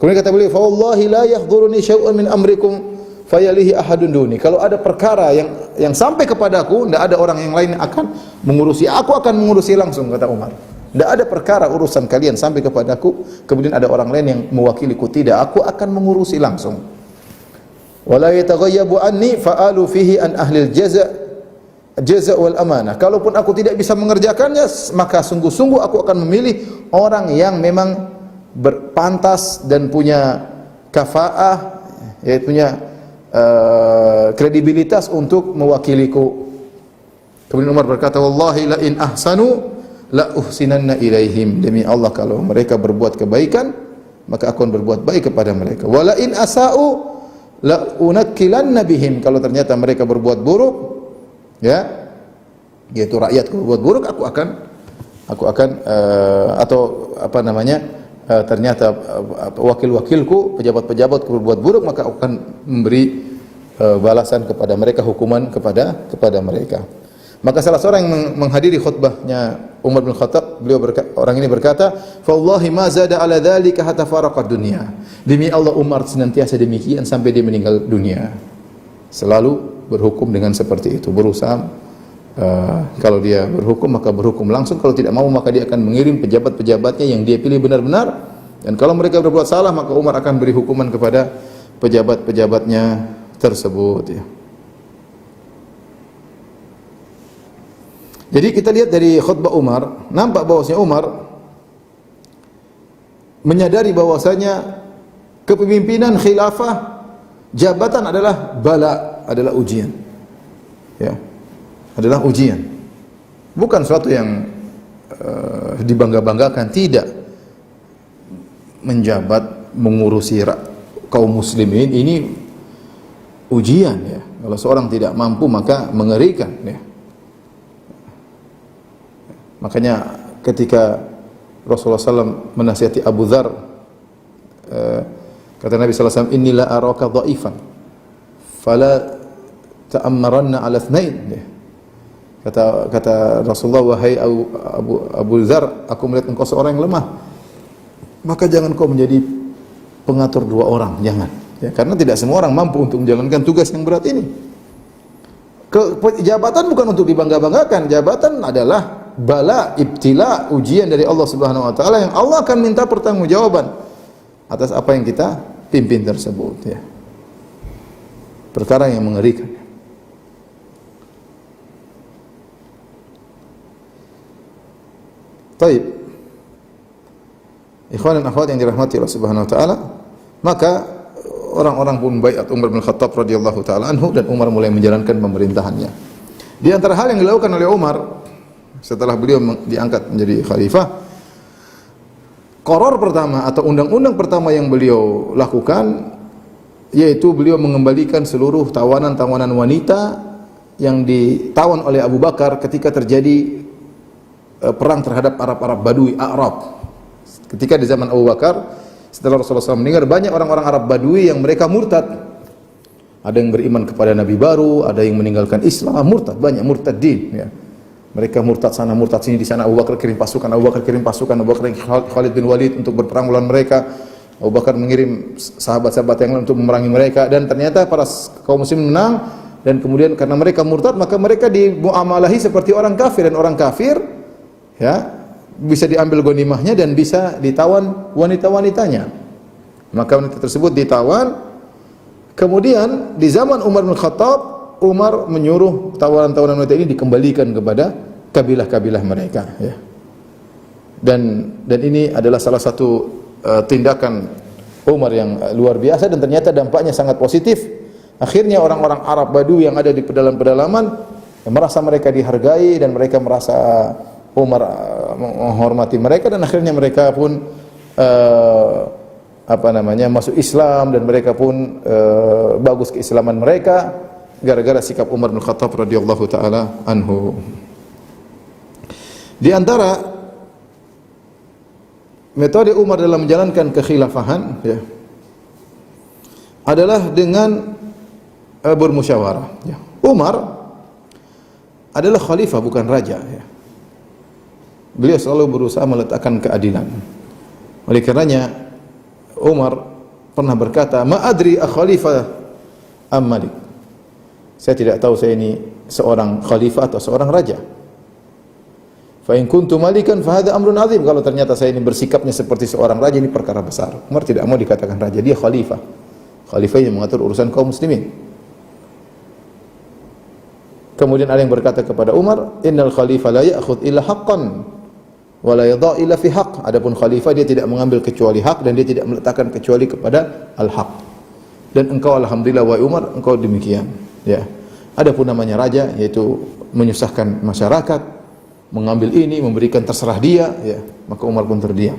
Kemudian kata beliau, fa wallahi la yahduruni syai'un min amrikum fayalihi ahadun duni. Kalau ada perkara yang sampai kepadaku, tidak ada orang yang lain yang akan mengurusi, aku akan mengurusi langsung, kata Umar. Tidak ada perkara urusan kalian sampai kepadaku, kemudian ada orang lain yang mewakiliku, tidak, aku akan mengurusi langsung. Wala yataghayyabu anni fa'alu fihi an ahlil jaza' wal amanah. Kalaupun aku tidak bisa mengerjakannya, maka sungguh-sungguh aku akan memilih orang yang memang berpantas dan punya kafaah, yaitu punya kredibilitas untuk mewakiliku. Kemudian Umar berkata, wallahi la in ahsanu la uhsinanna ilaihim, demi Allah kalau mereka berbuat kebaikan maka aku akan berbuat baik kepada mereka. Wala in asa'u la unakkilanna bihim, kalau ternyata mereka berbuat buruk, ya, yaitu rakyatku berbuat buruk, aku akan atau apa namanya, ternyata wakil-wakilku, pejabat-pejabatku berbuat buruk, maka aku akan memberi balasan kepada mereka, hukuman kepada mereka. Maka salah seorang yang menghadiri khutbahnya Umar bin Khattab, orang ini berkata, "Fawallahi ma zada ala dzalika hatta faraqad dunya." Demi Allah, Umar senantiasa demikian sampai dia meninggal dunia. Selalu berhukum dengan seperti itu, berusaha kalau dia berhukum maka berhukum langsung, kalau tidak mau maka dia akan mengirim pejabat-pejabatnya yang dia pilih benar-benar, dan kalau mereka berbuat salah maka Umar akan beri hukuman kepada pejabat-pejabatnya tersebut, ya. Jadi kita lihat dari khutbah Umar, nampak bahwasanya Umar menyadari bahwasanya kepemimpinan khilafah, jabatan adalah bala, adalah ujian. ya, adalah ujian. Bukan suatu yang dibangga-banggakan, tidak. Menjabat, mengurusi kaum muslimin ini ujian ya. Kalau seorang tidak mampu maka mengerikan ya. Makanya ketika Rasulullah SAW menasihati Abu Dzar, kata Nabi SAW, "Inni la araka dha'ifan, fala ta'ammaranna ala ithnain." Kata Rasulullah, "Wahai Abu Dzar, aku melihat engkau seorang yang lemah, maka jangan kau menjadi pengatur dua orang, jangan." Ya, karena tidak semua orang mampu untuk menjalankan tugas yang berat ini. Jabatan bukan untuk dibangga-banggakan, jabatan adalah bala, ibtila, ujian dari Allah Subhanahu wa taala yang Allah akan minta pertanggungjawaban atas apa yang kita pimpin tersebut ya. Perkara yang mengerikan. Baik. Ikhwan dan akhwat yang dirahmati Allah Subhanahu wa taala, maka orang-orang pun baiat Umar bin Khattab radhiyallahu taala anhu dan Umar mulai menjalankan pemerintahannya. Di antara hal yang dilakukan oleh Umar setelah beliau diangkat menjadi khalifah, qaror pertama atau undang-undang pertama yang beliau lakukan yaitu beliau mengembalikan seluruh tawanan-tawanan wanita yang ditawan oleh Abu Bakar ketika terjadi perang terhadap Arab-Arab Badui, A'rab. Ketika di zaman Abu Bakar, setelah Rasulullah SAW meninggal, banyak orang-orang Arab Badui yang mereka murtad. Ada yang beriman kepada Nabi baru, ada yang meninggalkan Islam, murtad, banyak murtadin ya. Mereka murtad sana, murtad sini, di sana Abu Bakar kirim pasukan, Abu Bakar kirim pasukan, Abu Bakar Khalid bin Walid untuk berperang melawan mereka. Abu Bakar mengirim sahabat-sahabat yang lain untuk memerangi mereka, dan ternyata para kaum muslimin menang. Dan kemudian karena mereka murtad, maka mereka dimuamalahi seperti orang kafir, dan orang kafir ya bisa diambil ghanimahnya dan bisa ditawan wanita-wanitanya. Maka wanita tersebut ditawan. Kemudian di zaman Umar bin Khattab, Umar menyuruh tawanan-tawanan wanita ini dikembalikan kepada kabilah-kabilah mereka ya. Dan ini adalah salah satu tindakan Umar yang luar biasa, dan ternyata dampaknya sangat positif. Akhirnya orang-orang Arab Badui yang ada di pedalaman-pedalaman merasa mereka dihargai, dan mereka merasa Umar menghormati mereka, dan akhirnya mereka pun masuk Islam, dan mereka pun bagus keislaman mereka gara-gara sikap Umar bin Khattab radhiyallahu taala anhu. Di antara metode Umar dalam menjalankan kekhilafahan ya, adalah dengan bermusyawarah ya. Umar adalah khalifah, bukan raja ya. Beliau selalu berusaha meletakkan keadilan. Oleh karenanya Umar pernah berkata, "Ma adri akhalifah am malik." Saya tidak tahu saya ini seorang khalifah atau seorang raja. Fa in kuntu malikan fa hadha amrun azim. Kalau ternyata saya ini bersikapnya seperti seorang raja, ini perkara besar. Umar tidak mau dikatakan raja, dia khalifah. Khalifah yang mengatur urusan kaum muslimin. Kemudian ada yang berkata kepada Umar, "Innal khalifah la ya'khudh illa haqqan wa la yadha' illa fi haqq." Adapun khalifah dia tidak mengambil kecuali hak, dan dia tidak meletakkan kecuali kepada al-haq. Dan engkau alhamdulillah wahai Umar, engkau demikian. Ya. Adapun namanya raja, yaitu menyusahkan masyarakat, mengambil ini, memberikan terserah dia, ya, maka Umar pun terdiam.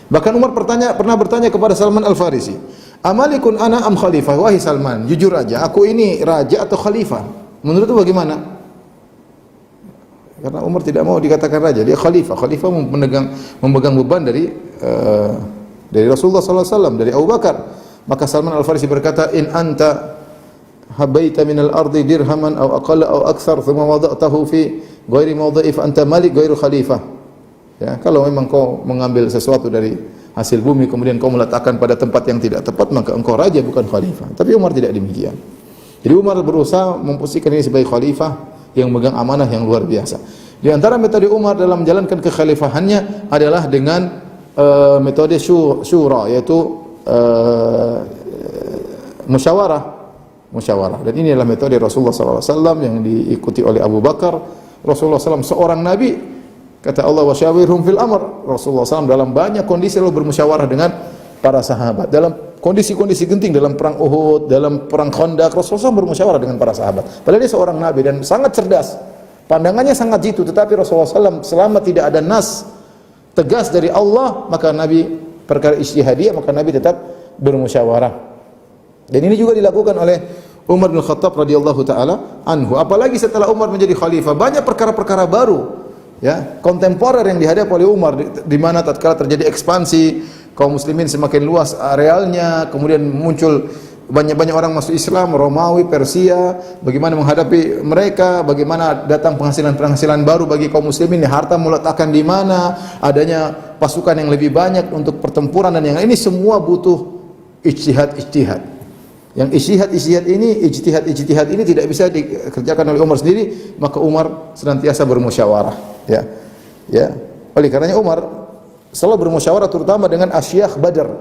Bahkan Umar pernah bertanya kepada Salman Al-Farisi, "Amalikun ana am khalifah?" Wahai Salman, jujur aja, aku ini raja atau khalifah? Menurutmu bagaimana? Karena Umar tidak mau dikatakan raja, dia khalifah. Khalifah memegang beban dari Rasulullah SAW, dari Abu Bakar. Maka Salman Al-Farisi berkata, "In anta habaita min al-ardi dirhaman aw aqalla aw akthar thumma wada'tahu fi ghairi mawdi'i fa anta malik ghairu khalifah." Ya, kalau memang kau mengambil sesuatu dari hasil bumi kemudian kau meletakkan pada tempat yang tidak tepat, maka engkau raja, bukan khalifah. Tapi Umar tidak demikian. Jadi Umar berusaha memposisikan ini sebagai khalifah yang memegang amanah yang luar biasa. Di antara metode Umar dalam menjalankan kekhalifahannya adalah dengan metode syura, yaitu musyawarah. Dan ini adalah metode Rasulullah SAW yang diikuti oleh Abu Bakar. Rasulullah SAW seorang nabi, kata Allah, "Wasyawirhum fil amr." Rasulullah SAW dalam banyak kondisi lalu bermusyawarah dengan para sahabat. Dalam kondisi-kondisi genting dalam perang Uhud, dalam perang Khandaq, Rasulullah SAW bermusyawarah dengan para sahabat. Padahal dia seorang nabi dan sangat cerdas. Pandangannya sangat jitu, tetapi Rasulullah SAW selama tidak ada nas tegas dari Allah, maka Nabi perkara ijtihadiyah, maka Nabi tetap bermusyawarah. Dan ini juga dilakukan oleh Umar bin Khattab radhiyallahu taala anhu. Apalagi setelah Umar menjadi khalifah, banyak perkara-perkara baru ya, kontemporer yang dihadapi oleh Umar di mana tatkala terjadi ekspansi kaum muslimin semakin luas arealnya, kemudian muncul banyak-banyak orang masuk Islam, Romawi, Persia, bagaimana menghadapi mereka, bagaimana datang penghasilan-penghasilan baru bagi kaum muslimin, harta meletakkan di mana, adanya pasukan yang lebih banyak untuk pertempuran dan yang ini semua butuh ijtihad. Yang ijtihad ini tidak bisa dikerjakan oleh Umar sendiri, maka Umar senantiasa bermusyawarah, ya. Ya. Oleh karenanya Umar selalu bermusyawarah terutama dengan asyakh Badar,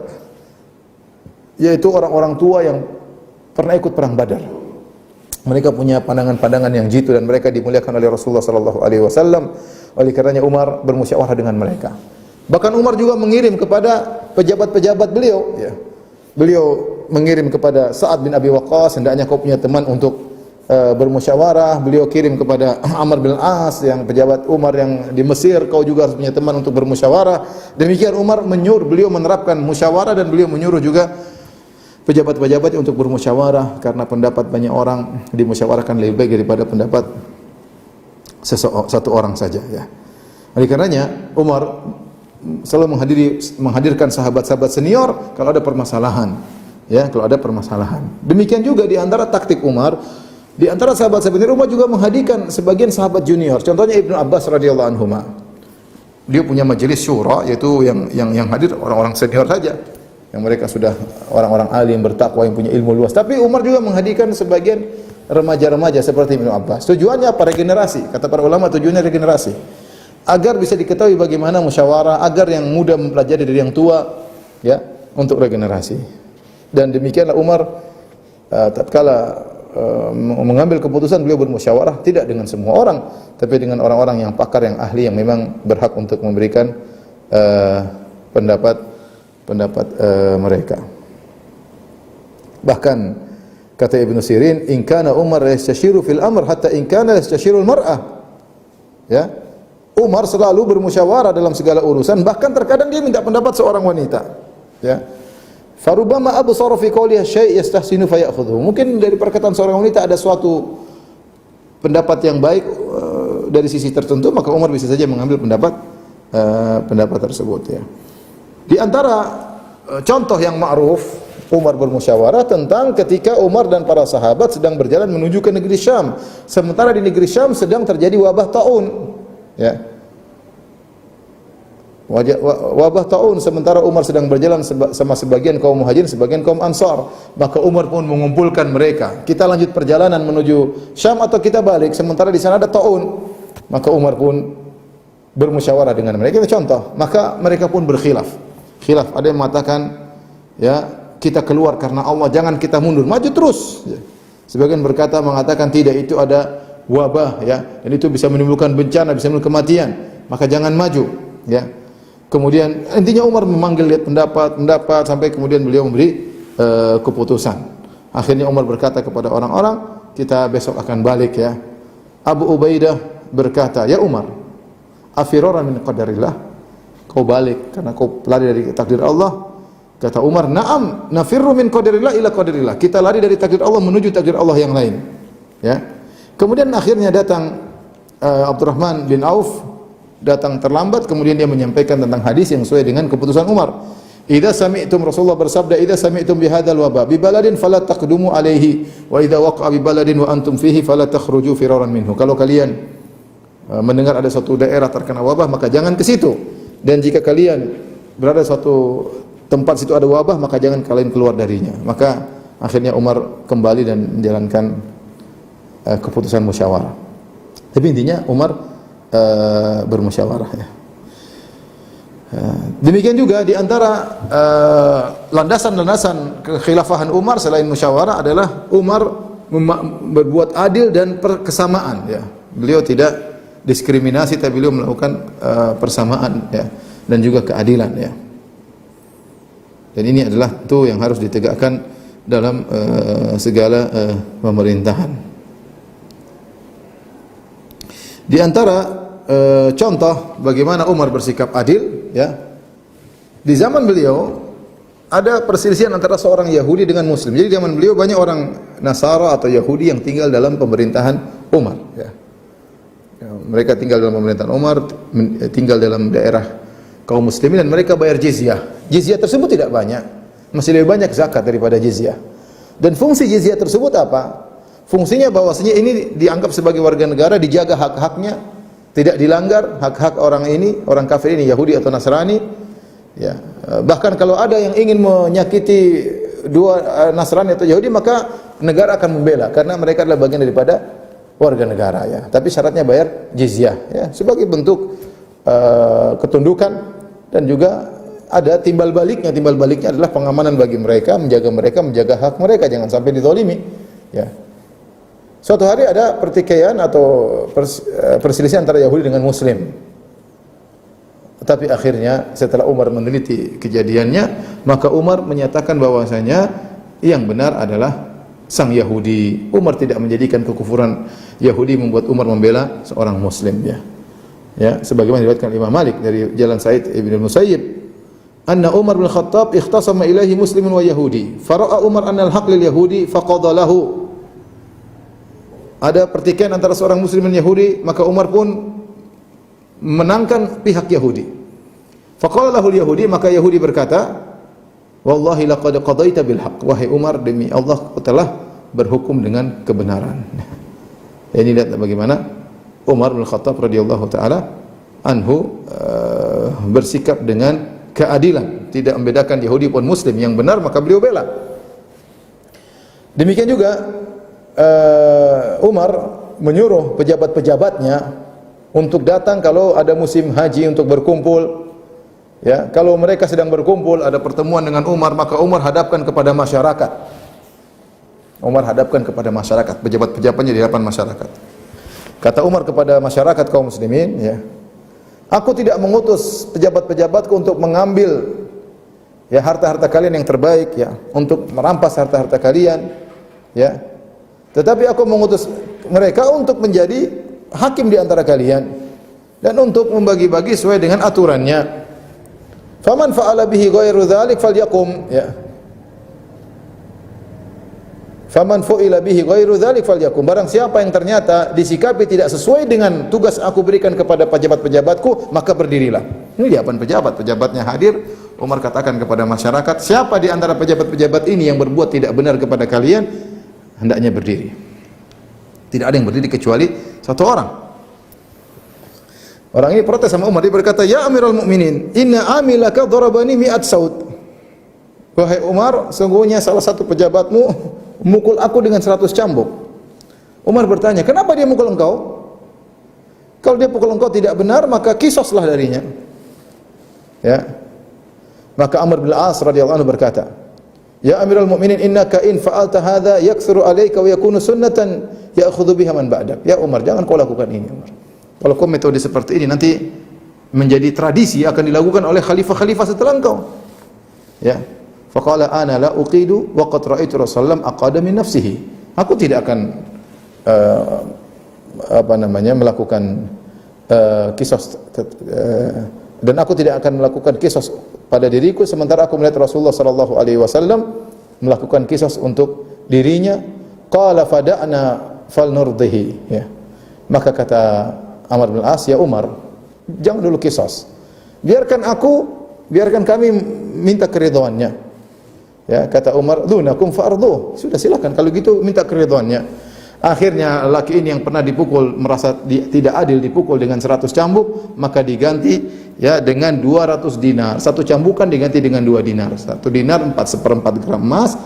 yaitu orang-orang tua yang pernah ikut perang Badar. Mereka punya pandangan-pandangan yang jitu dan mereka dimuliakan oleh Rasulullah sallallahu alaihi wasallam. Oleh karenanya Umar bermusyawarah dengan mereka. Bahkan Umar juga mengirim kepada pejabat-pejabat beliau, ya. Beliau mengirim kepada Sa'ad bin Abi Waqqas, hendaknya kau punya teman untuk bermusyawarah. Beliau kirim kepada Amr bin As yang pejabat Umar yang di Mesir, kau juga harus punya teman untuk bermusyawarah. Demikian Umar beliau menerapkan musyawarah dan beliau menyuruh juga pejabat-pejabat untuk bermusyawarah karena pendapat banyak orang dimusyawarahkan lebih baik daripada pendapat satu orang saja, ya. Oleh karenanya Umar selalu menghadirkan sahabat-sahabat senior kalau ada permasalahan, ya, kalau ada permasalahan. Demikian juga di antara taktik Umar, di antara sahabat-sahabat senior, Umar juga menghadirkan sebagian sahabat junior. Contohnya Ibnu Abbas radhiyallahu anhuma. Dia punya majelis syura, yaitu yang hadir orang-orang senior saja, yang mereka sudah orang-orang alim bertakwa yang punya ilmu luas. Tapi Umar juga menghadirkan sebagian remaja-remaja seperti Ibnu Abbas. Tujuannya apa? Regenerasi. Kata para ulama tujuannya regenerasi. Agar bisa diketahui bagaimana musyawarah, agar yang muda mempelajari dari yang tua, ya, untuk regenerasi. Dan demikianlah Umar tatkala mengambil keputusan, beliau bermusyawarah tidak dengan semua orang, tapi dengan orang-orang yang pakar, yang ahli, yang memang berhak untuk memberikan pendapat mereka. Bahkan kata Ibnu Sirin, in kana Umar yastashiru fil amr hatta in kana yastashiru al-mar'ah. Ya. Umar selalu bermusyawarah dalam segala urusan, bahkan terkadang dia minta pendapat seorang wanita. Ya. Farubama absara fi qawliha syai' yastahsinu fayakhudhu. Mungkin dari perkataan seorang wanita ada suatu pendapat yang baik dari sisi tertentu, maka Umar bisa saja mengambil pendapat tersebut, ya. Di antara contoh yang ma'ruf Umar bermusyawarah tentang ketika Umar dan para sahabat sedang berjalan menuju ke negeri Syam. Sementara di negeri Syam sedang terjadi wabah taun, ya. Wabah taun, sementara Umar sedang berjalan sama sebagian kaum Muhajirin, sebagian kaum Ansar. Maka Umar pun mengumpulkan mereka. Kita lanjut perjalanan menuju Syam atau kita balik, sementara di sana ada taun. Maka Umar pun bermusyawarah dengan mereka. Itu contoh. Maka mereka pun berkhilaf. Ada yang mengatakan, ya, kita keluar karena Allah, jangan kita mundur, maju terus. Sebagian mengatakan tidak, itu ada wabah, ya, dan itu bisa menimbulkan bencana, bisa menimbulkan kematian, maka jangan maju, ya. Kemudian intinya Umar memanggil lihat pendapat sampai kemudian beliau memberi keputusan. Akhirnya Umar berkata kepada orang-orang, kita besok akan balik, ya. Abu Ubaidah berkata, ya Umar, afirara min qadarillah, kau balik karena kau lari dari takdir Allah. Kata Umar, na'am, nafirru min qadarillah ila qadarillah, kita lari dari takdir Allah menuju takdir Allah yang lain, ya. Kemudian akhirnya datang Abdurrahman bin Auf, datang terlambat, kemudian dia menyampaikan tentang hadis yang sesuai dengan keputusan Umar. Idza sami'tum, Rasulullah bersabda, idza sami'tum bihadzal waba bi baladin fala taqdumu alaihi wa idza waqa'a bi baladin wa antum fihi fala takhruju firaran minhu. Kalau kalian mendengar ada suatu daerah terkena wabah, maka jangan ke situ. Dan jika kalian berada suatu tempat situ ada wabah, maka jangan kalian keluar darinya. Maka akhirnya Umar kembali dan menjalankan keputusan musyawarah. Tapi intinya Umar bermusyawarah, ya. Demikian juga di antara landasan-landasan kekhilafahan Umar selain musyawarah adalah Umar berbuat adil dan kesamaan, ya. Beliau tidak diskriminasi, tapi beliau melakukan persamaan, ya, dan juga keadilan, ya. Dan ini adalah itu yang harus ditegakkan dalam segala pemerintahan. Di antara contoh bagaimana Umar bersikap adil, ya. Di zaman beliau ada perselisihan antara seorang Yahudi dengan Muslim. Jadi di zaman beliau banyak orang Nasara atau Yahudi yang tinggal dalam pemerintahan Umar. Ya. Mereka tinggal dalam pemerintahan Umar, tinggal dalam daerah kaum Muslimin dan mereka bayar jizyah. Jizyah tersebut tidak banyak, masih lebih banyak zakat daripada jizyah. Dan fungsi jizyah tersebut apa? Fungsinya bahwasanya ini dianggap sebagai warga negara, dijaga hak-haknya, tidak dilanggar hak-hak orang ini, orang kafir ini, Yahudi atau Nasrani. Ya, bahkan kalau ada yang ingin menyakiti dua Nasrani atau Yahudi, maka negara akan membela karena mereka adalah bagian daripada warga negara, ya. Tapi syaratnya bayar jizyah, ya, sebagai bentuk ketundukan dan juga ada timbal baliknya. Timbal baliknya adalah pengamanan bagi mereka, menjaga hak mereka jangan sampai dizalimi, ya. Suatu hari ada pertikaian atau perselisihan antara Yahudi dengan Muslim. Tapi akhirnya setelah Umar meneliti kejadiannya, maka Umar menyatakan bahwasanya yang benar adalah sang Yahudi. Umar tidak menjadikan kekufuran Yahudi membuat Umar membela seorang Muslim, ya. Ya, sebagaimana diriwayatkan Imam Malik dari jalan Sa'id ibn al-Musayyib, anna Umar bin Khattab ikhtasama ilaihi muslimun wa yahudi, fara'a Umar anna al-haq lil yahudi faqada lahu. Ada pertikaian antara seorang muslim dan Yahudi, maka Umar pun menangkan pihak Yahudi. Faqala lahu al-Yahudi, maka Yahudi berkata, wallahi laqad qadaita bil haqq. Wahai Umar, demi Allah kau telah berhukum dengan kebenaran. Ini lihat bagaimana Umar bin Khattab radhiyallahu taala anhu bersikap dengan keadilan, tidak membedakan Yahudi pun Muslim, yang benar maka beliau bela. Demikian juga Umar menyuruh pejabat-pejabatnya untuk datang kalau ada musim haji untuk berkumpul. Ya, kalau mereka sedang berkumpul ada pertemuan dengan Umar, maka Umar hadapkan kepada masyarakat. Umar hadapkan kepada masyarakat, pejabat-pejabatnya di hadapan masyarakat. Kata Umar kepada masyarakat kaum muslimin, ya, aku tidak mengutus pejabat-pejabatku untuk mengambil, ya, harta-harta kalian yang terbaik, ya, untuk merampas harta-harta kalian, ya. Tetapi aku mengutus mereka untuk menjadi hakim di antara kalian dan untuk membagi-bagi sesuai dengan aturannya. Faman fa'ala bihi ghairu dzalik falyakum, ya. Faman fu'ila bihi ghairu dzalik falyakum. Barang siapa yang ternyata disikapi tidak sesuai dengan tugas aku berikan kepada pejabat-pejabatku, maka berdirilah. Ini di hadapan pejabatnya hadir. Umar katakan kepada masyarakat, siapa di antara pejabat-pejabat ini yang berbuat tidak benar kepada kalian, hendaknya berdiri. Tidak ada yang berdiri kecuali satu orang. Orang ini protes sama Umar, dia berkata, ya Amirul Mukminin, inna amilaka darabani mi'at saut. Wahai Umar, sungguhnya salah satu pejabatmu mukul aku dengan 100 cambuk. Umar bertanya, kenapa dia mukul engkau? Kalau dia pukul engkau tidak benar, maka qisaslah darinya. Ya. Maka Amr bin Al-As radhiyallahu anhu berkata, ya Amirul Mukminin, innaka in fa'alta hadza yakthuru alayka wa yakunu sunnatan ya'khudhu biha man ba'dak. Ya Umar, jangan kau lakukan ini, Umar. Kalau kau metode seperti ini nanti menjadi tradisi, akan dilakukan oleh khalifah-khalifah setelah engkau. Ya. Faqala ana la uqidu wa qad ra'aitu Rasulullah aqada min nafsihi. Aku tidak akan melakukan qisas dan aku tidak akan melakukan qisas pada diriku sementara aku melihat Rasulullah sallallahu alaihi wasallam melakukan qisas untuk dirinya. Qala fada'na falnurdihi, ya. Maka kata Amr bin As, ya Umar, jangan dulu qisas. Biarkan kami minta keridhaannya. Ya, kata Umar, dunakum fa'ardhu. Sudah silakan kalau gitu minta keridhaannya. Akhirnya laki ini yang pernah dipukul merasa tidak adil dipukul dengan 100 cambuk, maka diganti, ya, dengan 200 dinar. Satu cambukan diganti dengan 2 dinar. 1 dinar 4/4 gram emas.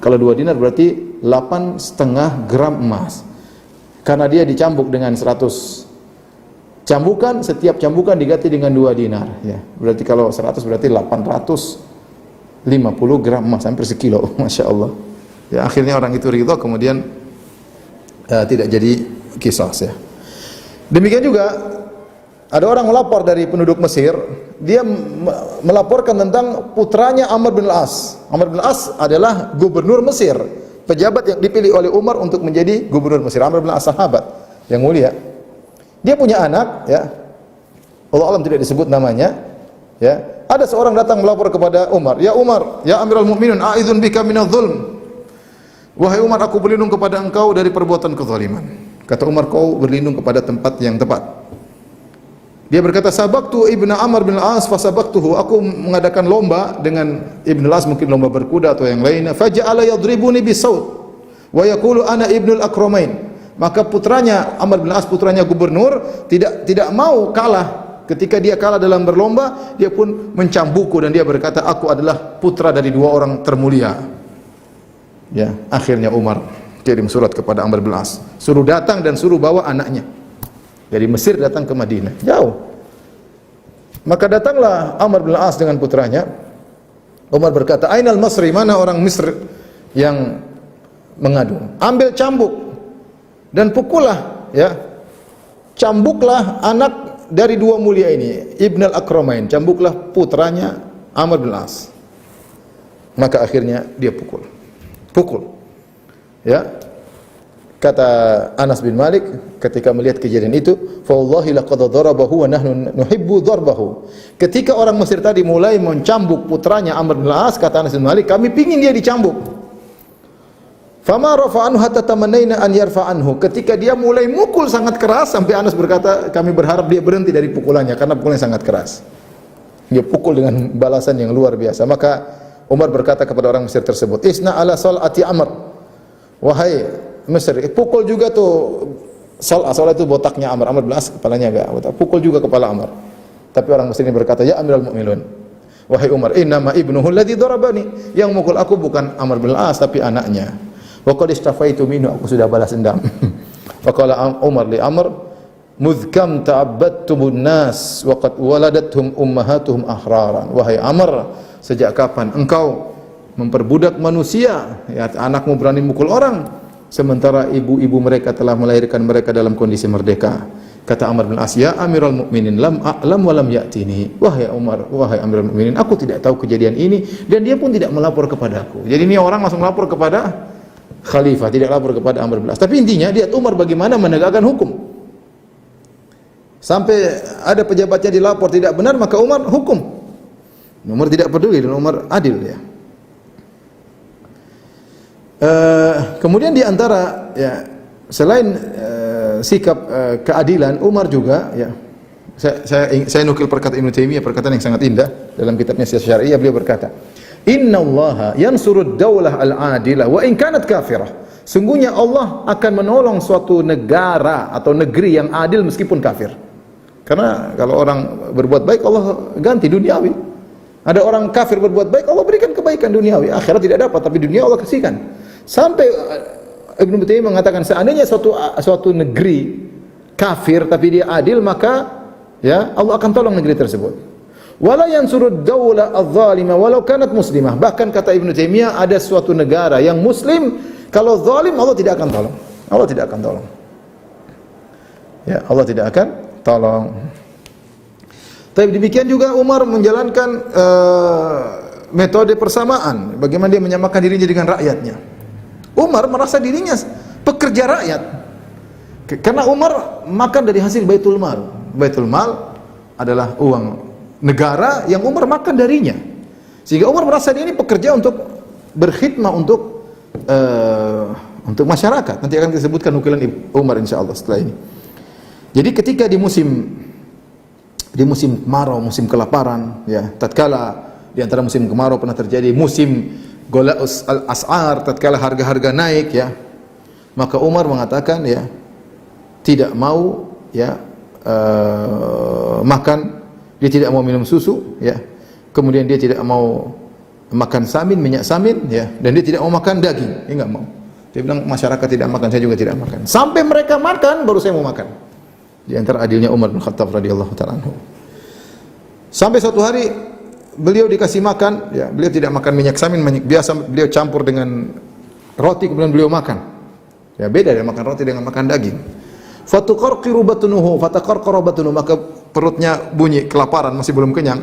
Kalau 2 dinar berarti 8,5 gram emas. Karena dia dicambuk dengan 100 cambukan, setiap cambukan diganti dengan 2 dinar, ya. Berarti kalau 100 berarti 850 gram emas, hampir sekilo. Masya Allah. Ya, akhirnya orang itu ridha, kemudian tidak jadi qisas, ya. Demikian juga Ada orang melapor dari penduduk Mesir, dia melaporkan tentang putranya Amr bin Al-As. Amr bin Al-As adalah gubernur Mesir, pejabat yang dipilih oleh Umar untuk menjadi gubernur Mesir. Amr bin Al-As sahabat yang mulia. Dia punya anak, ya. Allah alam tidak disebut namanya, ya. Ada seorang datang melapor kepada Umar, "Ya Umar, ya Amirul Mukminin, a'idzun bika minadh-dhulm." Wahai Umar, aku berlindung kepada engkau dari perbuatan kezaliman. Kata Umar, kau berlindung kepada tempat yang tepat. Dia berkata, sabaqtu ibnu Amr bin Al-As fasabaqtuhu. Aku mengadakan lomba dengan Ibn Al-As, mungkin lomba berkuda atau yang lainnya. Faja'ala yadribuni bisaut wa yaqulu ana ibnul akramain. Maka putranya Amr bin Al-As, putranya gubernur, tidak mau kalah. Ketika dia kalah dalam berlomba, dia pun mencambuku dan dia berkata, aku adalah putra dari dua orang termulia. Ya, akhirnya Umar kirim surat kepada Amr bin Al-As, suruh datang dan suruh bawa anaknya. Dari Mesir datang ke Madinah, jauh. Maka datanglah Amr bin Al-As dengan putranya. Umar berkata, "Ainal Masri, mana orang Mesir yang mengadu? Ambil cambuk dan pukullah, ya. Cambuklah anak dari dua mulia ini, Ibn al-Akramain. Cambuklah putranya Amr bin Al-As." Maka akhirnya dia pukul. Ya. Kata Anas bin Malik ketika melihat kejadian itu, "Fa wallahi laqad darabahu wa nahnu nuhibbu darbahu." Ketika orang Mesir tadi mulai mencambuk putranya Amr bin Al-As, kata Anas bin Malik, kami pingin dia dicambuk. Fama rafa'anhu hatta tamannaina an yarfa'anhu. Ketika dia mulai mukul sangat keras, sampai Anas berkata, kami berharap dia berhenti dari pukulannya karena pukulannya sangat keras. Dia pukul dengan balasan yang luar biasa. Maka Umar berkata kepada orang Mesir tersebut, "Isna ala salati Amr." Wahai Mesir, pukul juga tuh salat itu botaknya Amr bin Al-As, kepalanya agak botak. Pukul juga kepala Amr. Tapi orang Mesir ini berkata, "Ya Amirul Mukminin, wahai Umar, innama ibnuhu alladhi darabani." Yang mukul aku bukan Amr bin Al-As tapi anaknya. Wa qad istafaitu minhu, aku sudah balas dendam. Faqala Umar li Amr, "Mudhkam ta'abbadtumun nas wa qad waladathum ummahatuhum ahraran." Wahai Amr, sejak kapan engkau memperbudak manusia? Ya, anakmu berani mukul orang, sementara ibu-ibu mereka telah melahirkan mereka dalam kondisi merdeka. Kata Amr bin As, "Ya Amirul Mukminin, lam a'lam wa lam ya'tini." Wahai Umar, wahai Amirul Mukminin, aku tidak tahu kejadian ini dan dia pun tidak melapor kepadaku. Jadi ini orang langsung melapor kepada khalifah, tidak lapor kepada Amr bin As. Tapi intinya lihat Umar bagaimana menegakkan hukum. Sampai ada pejabatnya dilapor tidak benar, maka Umar hukum. Umar tidak peduli dan Umar adil, ya. Kemudian di antara, ya, selain sikap keadilan, Umar juga, ya, saya nukil perkataan Ibnu Taimiyah, perkataan yang sangat indah dalam kitabnya Siyasah Syariah. Beliau berkata, "Inna Allah yansurud daulah al-adilah wa in kanat kafirah." Sungguhnya Allah akan menolong suatu negara atau negeri yang adil meskipun kafir. Karena kalau orang berbuat baik, Allah ganti duniawi. Ada orang kafir berbuat baik, Allah berikan kebaikan duniawi. Akhirat tidak dapat, tapi dunia Allah kasihkan. Sampai Ibnu Taimiyah mengatakan, seandainya suatu negeri kafir tapi dia adil, maka, ya, Allah akan tolong negeri tersebut. Wala yansurud daulah adh-dhalimah walau kanat muslimah. Bahkan kata Ibnu Taimiyah, ada suatu negara yang muslim, kalau zalim Allah tidak akan tolong. Allah tidak akan tolong. Ya, Allah tidak akan tolong. Tapi demikian juga Umar menjalankan metode persamaan. Bagaimana dia menyamakan dirinya dengan rakyatnya. Umar merasa dirinya pekerja rakyat. Karena Umar makan dari hasil Baitul Mal. Baitul Mal adalah uang negara yang Umar makan darinya. Sehingga Umar merasa dia ini pekerja untuk berkhidmah untuk masyarakat. Nanti akan disebutkan nukilan Umar insyaallah setelah ini. Jadi ketika di musim kemarau, musim kelaparan, ya, tatkala di antara musim kemarau pernah terjadi musim Golaus al-as'ar, tatkala harga-harga naik, ya, maka Umar mengatakan, ya, tidak mau, ya, makan, dia tidak mau minum susu, ya, kemudian dia tidak mau makan samin, minyak samin, ya, dan dia tidak mau makan daging, dia enggak mau. Dia bilang masyarakat tidak makan, saya juga tidak makan. Sampai mereka makan, baru saya mau makan. Di antara adilnya Umar bin Khattab radhiyallahu ta'ala anhu. Sampai suatu hari beliau dikasih makan, ya, beliau tidak makan minyak samin, biasa beliau campur dengan roti, kemudian beliau makan. Ya, beda dengan makan roti dengan makan daging. Fatuqarqiru batnuhu, fataqarqara batnuhu, maka perutnya bunyi kelaparan, masih belum kenyang.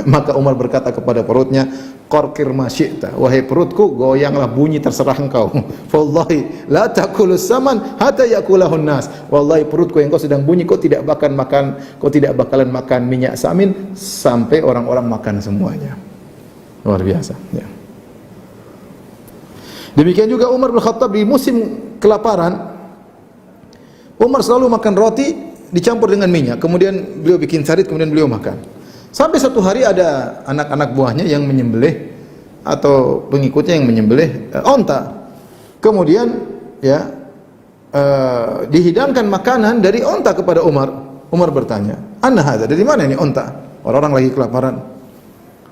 Maka Umar berkata kepada perutnya, qarqir ma syi'ta, wahai perutku, goyanglah bunyi terserah engkau. Wallahi la takulus saman hatta yakulahun nas. Wallahi perutku yang kau sedang bunyi, kau tidak bakalan makan minyak samin sampai orang-orang makan semuanya. Luar biasa, ya. Demikian juga Umar bin Khattab di musim kelaparan, Umar selalu makan roti dicampur dengan minyak, kemudian beliau bikin sarit, kemudian beliau makan. Sampai satu hari ada anak-anak buahnya yang menyembelih atau pengikutnya yang menyembelih onta. Kemudian ya dihidangkan makanan dari onta kepada Umar. Umar bertanya, "Anna hadza? Dari mana ini onta?" Orang-orang lagi kelaparan.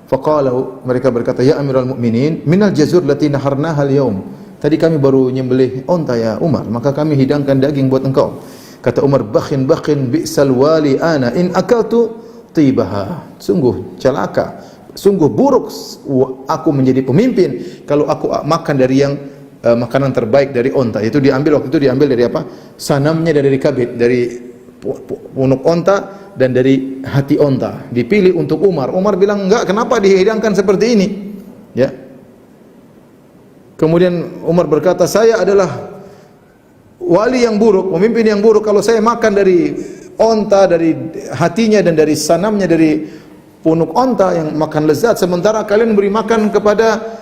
Faqalu, mereka berkata, "Ya Amirul Mukminin, minal jazur lati naharnaha al-yaum." Tadi kami baru nyembelih onta ya Umar, maka kami hidangkan daging buat engkau. Kata Umar, "Bakhin bi'sal wali ana in akaltu tibaha." Sungguh celaka, sungguh buruk aku menjadi pemimpin kalau aku makan dari yang makanan terbaik dari onta. Itu diambil, waktu itu diambil dari apa? Sanamnya dari kabit, dari punuk onta dan dari hati onta. Dipilih untuk Umar. Umar bilang, "Enggak, kenapa dihidangkan seperti ini?" Ya. Kemudian Umar berkata, "Saya adalah wali yang buruk, pemimpin yang buruk kalau saya makan dari onta, dari hatinya dan dari sanamnya, dari punuk onta yang makan lezat, sementara kalian beri makan kepada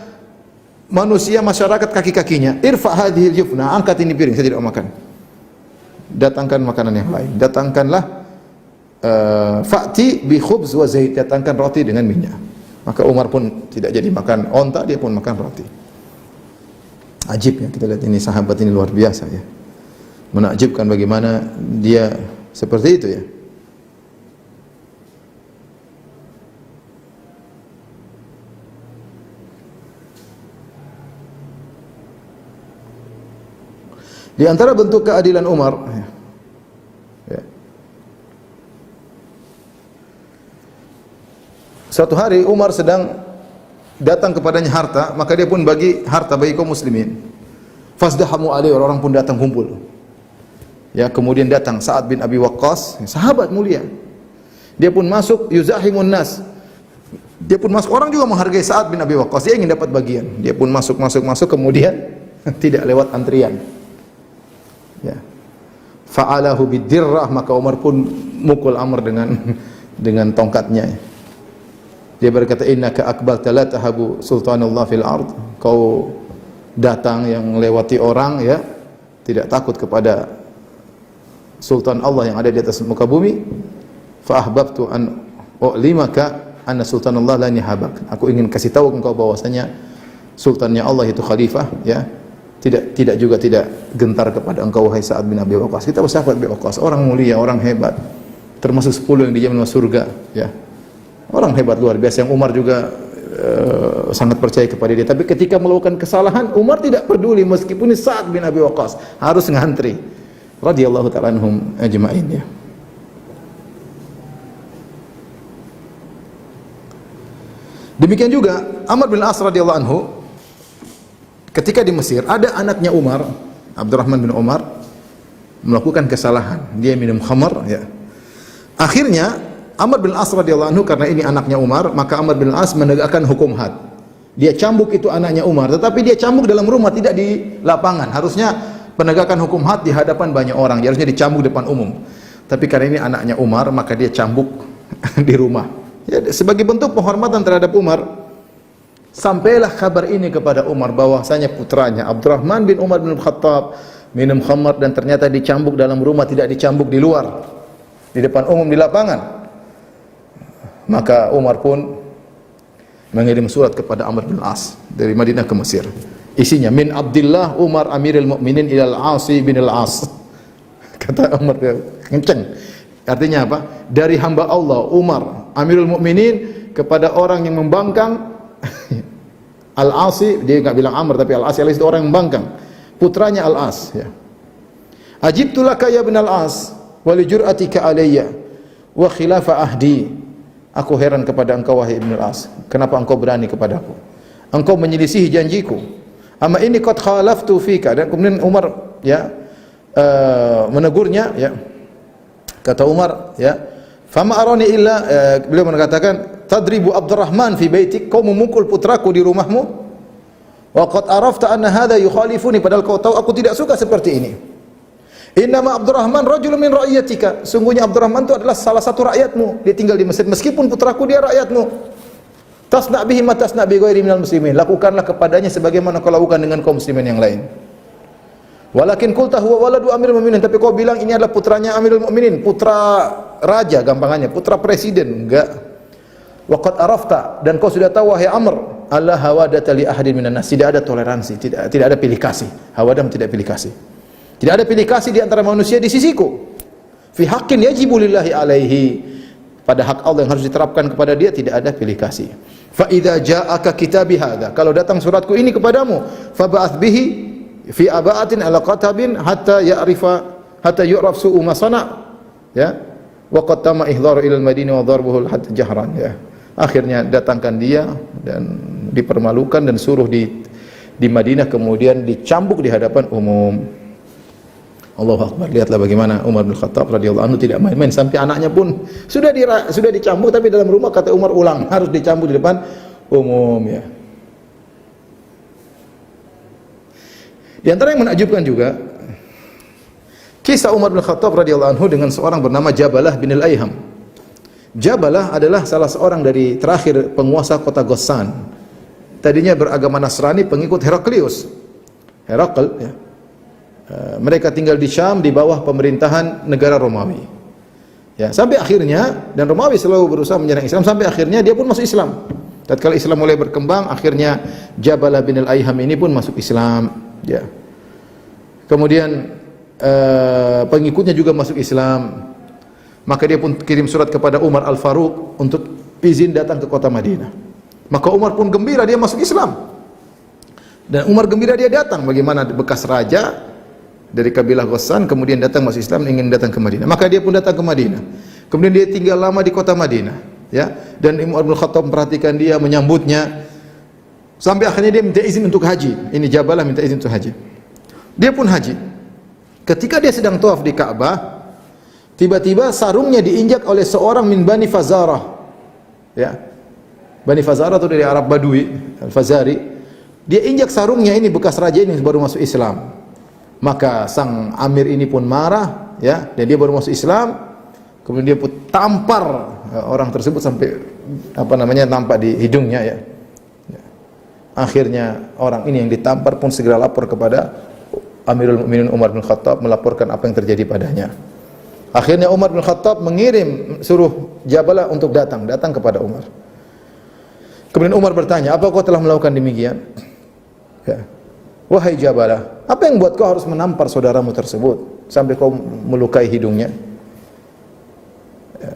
manusia, masyarakat, kaki-kakinya. Irfa hadhil jufna, angkat ini piring, saya tidak mau makan. Datangkan makanan yang lain. Datangkanlah fa'ti bi khubz wa zait, datangkan roti dengan minyak." Maka Umar pun tidak jadi makan onta, dia pun makan roti. Ajib ya, kita lihat ini sahabat ini luar biasa ya. Menakjubkan bagaimana dia seperti itu ya. Di antara bentuk keadilan Umar ya. Suatu hari Umar sedang datang kepadanya harta, maka dia pun bagi harta bagi kaum muslimin. Fasdahamu alaihi, orang pun datang kumpul. Ya, kemudian datang Sa'ad bin Abi Waqqas, sahabat mulia. Dia pun masuk, yuzahimun nas. Dia pun masuk, orang juga menghargai Sa'ad bin Abi Waqqas, dia ingin dapat bagian. Dia pun masuk, kemudian tidak lewat antrian. Ya. Fa'alahu bidirrah, maka Umar pun mukul Amr dengan tongkatnya. Dia berkata, "Innaka aqbalta la tahabu sultanullah fil ard." Kau datang yang lewati orang ya, tidak takut kepada sultan Allah yang ada di atas muka bumi. Fa ahbabtu an u'limaka anna sultanullah la yahabak. Aku ingin kasih tahu engkau bahwasanya sultannya Allah itu khalifah ya, tidak gentar kepada engkau wahai Sa'ad bin Abi Waqqas. Kita bersahabat Abi Waqqas, orang mulia, orang hebat, termasuk 10 yang dijamin masuk surga ya. Orang hebat luar biasa yang Umar juga sangat percaya kepada dia. Tapi ketika melakukan kesalahan, Umar tidak peduli meskipun Sa'ad bin Abi Waqqas harus ngantri. Radhiyallahu ta'ala anhum ajma'in ya. Demikian juga Amr bin As radhiyallahu anhu ketika di Mesir ada anaknya Umar, Abdurrahman bin Umar, melakukan kesalahan. Dia minum khamar ya. Akhirnya Amr bin As radhiyallahu anhu, karena ini anaknya Umar, maka Amr bin As menegakkan hukum had. Dia cambuk itu anaknya Umar, tetapi dia cambuk dalam rumah, tidak di lapangan. Harusnya penegakan hukum had di hadapan banyak orang, harusnya dicambuk depan umum. Tapi karena ini anaknya Umar, maka dia cambuk di rumah. Ya, sebagai bentuk penghormatan terhadap Umar. Sampailah kabar ini kepada Umar bahwasanya putranya Abdurrahman bin Umar bin Khattab minum khamar dan ternyata dicambuk dalam rumah, tidak dicambuk di luar, di depan umum di lapangan. Maka Umar pun mengirim surat kepada Amr bin As dari Madinah ke Mesir. Isinya, min Abdullah Umar Amirul Mukminin ilal Asi bin al-As. Kata Umar, kenceng. Artinya apa? Dari hamba Allah Umar Amirul Mukminin kepada orang yang membangkang Al-Asi, dia enggak bilang Amr tapi Al-Asi, itu orang yang membangkang. Putranya Al-As ya. Ajibtu laka ya bin Al-As wa li jur'atika alayya wa khilafa ahdi. Aku heran kepada engkau wahai Ibn Al-As. Kenapa engkau berani kepadaku? Engkau menyelisihi janjiku. Ama ini qad khalaftu fika. Dan kemudian Umar ya menegurnya ya. Kata Umar ya, Fama arani illa beliau mengatakan tadribu Abdurrahman fi baitik, kau memukul putraku di rumahmu. Wa qad arafta anna hadha yukhalifuni, padahal kau tahu aku tidak suka seperti ini. Innama Abdurrahman rajulun min ra'yatika, sungguhnya Abdurrahman itu adalah salah satu rakyatmu, dia tinggal di masjid meskipun putraku dia rakyatmu. Tasna' bihi ma tasna' bi ghairi minal muslimin, lakukanlah kepadanya sebagaimana kau lakukan dengan kaum muslimin yang lain. Walakin qulta huwa waladu amirul mu'minin, tapi kau bilang ini adalah putranya Amirul Mukminin, putra raja gampangannya, putra presiden. Enggak. Wa qad arafta, dan kau sudah tahu wahai Amr, alla hawadata li ahadin minan nas, tidak ada toleransi, tidak ada pilih kasih. Hawadam tidak pilih kasih. Tidak ada pilih kasih di antara manusia di sisiku. Fi haqqin yajibu lillahi alaihi, pada hak Allah yang harus diterapkan kepada dia tidak ada pilih kasih. Fa idza ja'aka kitabi hadza, kalau datang suratku ini kepadamu, fa ba'ath bihi fi aba'atin ala qatabin hatta yu'raf su'u ma sana', ya, wa qad tama ihdharu ila al-madinah wa darbuhu hatta jahran, ya. Akhirnya datangkan dia dan dipermalukan dan suruh di Madinah, kemudian dicambuk di hadapan umum. Allahu Akbar. Lihatlah bagaimana Umar bin Khattab radhiyallahu anhu tidak main-main, sampai anaknya pun sudah dicambuk, tapi dalam rumah kata Umar ulang, harus dicambuk di depan umum, ya. Di antara yang menakjubkan juga kisah Umar bin Khattab radhiyallahu anhu dengan seorang bernama Jabalah bin al-Ayham. Jabalah adalah salah seorang dari terakhir penguasa kota Ghassan. Tadinya beragama Nasrani, pengikut Heraklius. Herakl, ya. Mereka tinggal di Syam di bawah pemerintahan negara Romawi. Ya, sampai akhirnya, dan Romawi selalu berusaha menyerang Islam, sampai akhirnya dia pun masuk Islam. Tatkala Islam mulai berkembang, akhirnya Jabalah bin al-Ayham ini pun masuk Islam. Ya. Kemudian pengikutnya juga masuk Islam. Maka dia pun kirim surat kepada Umar Al-Faruq untuk izin datang ke kota Madinah. Maka Umar pun gembira dia masuk Islam. Dan Umar gembira dia datang, bagaimana bekas raja dari kabilah Ghassan kemudian datang masuk Islam, ingin datang ke Madinah. Maka dia pun datang ke Madinah. Kemudian dia tinggal lama di kota Madinah, ya. Dan Umar bin Khattab memperhatikan dia, menyambutnya. Sampai akhirnya dia minta izin untuk haji. Ini Jabalah minta izin untuk haji. Dia pun haji. Ketika dia sedang tawaf di Ka'bah, tiba-tiba sarungnya diinjak oleh seorang min Bani Fazarah. Ya. Bani Fazarah itu dari Arab Badui, Al-Fazari. Dia injak sarungnya, ini bekas raja ini baru masuk Islam. Maka sang amir ini pun marah, ya, dan dia baru masuk Islam. Kemudian dia pun tampar orang tersebut sampai nampak di hidungnya, ya. Akhirnya orang ini yang ditampar pun segera lapor kepada Amirul Mukminin Umar bin Khattab, melaporkan apa yang terjadi padanya. Akhirnya Umar bin Khattab mengirim, suruh Jabalah untuk datang kepada Umar. Kemudian Umar bertanya, apa kau telah melakukan demikian? Ya. Wahai Jabalah, apa yang buat kau harus menampar saudaramu tersebut sampai kau melukai hidungnya? Ya.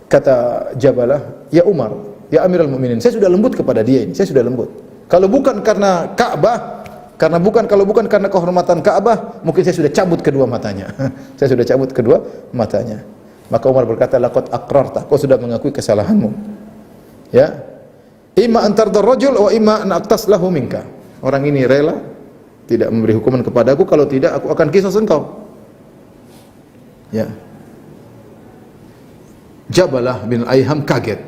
Kata Jabalah, ya Umar, ya Amirul Mukminin, saya sudah lembut kepada dia ini, saya sudah lembut. Kalau bukan karena Ka'bah, kalau bukan karena kehormatan Ka'bah, mungkin saya sudah cabut kedua matanya. Saya sudah cabut kedua matanya. Maka Umar berkata, laqad aqrarta, kau sudah mengakui kesalahanmu. Ya. Imma an tardar rajul wa imma an aqtas lahu minka. Orang ini rela tidak memberi hukuman kepadaku, kalau tidak aku akan kisah engkau. Ya. Jabalah bin Ayham kaget.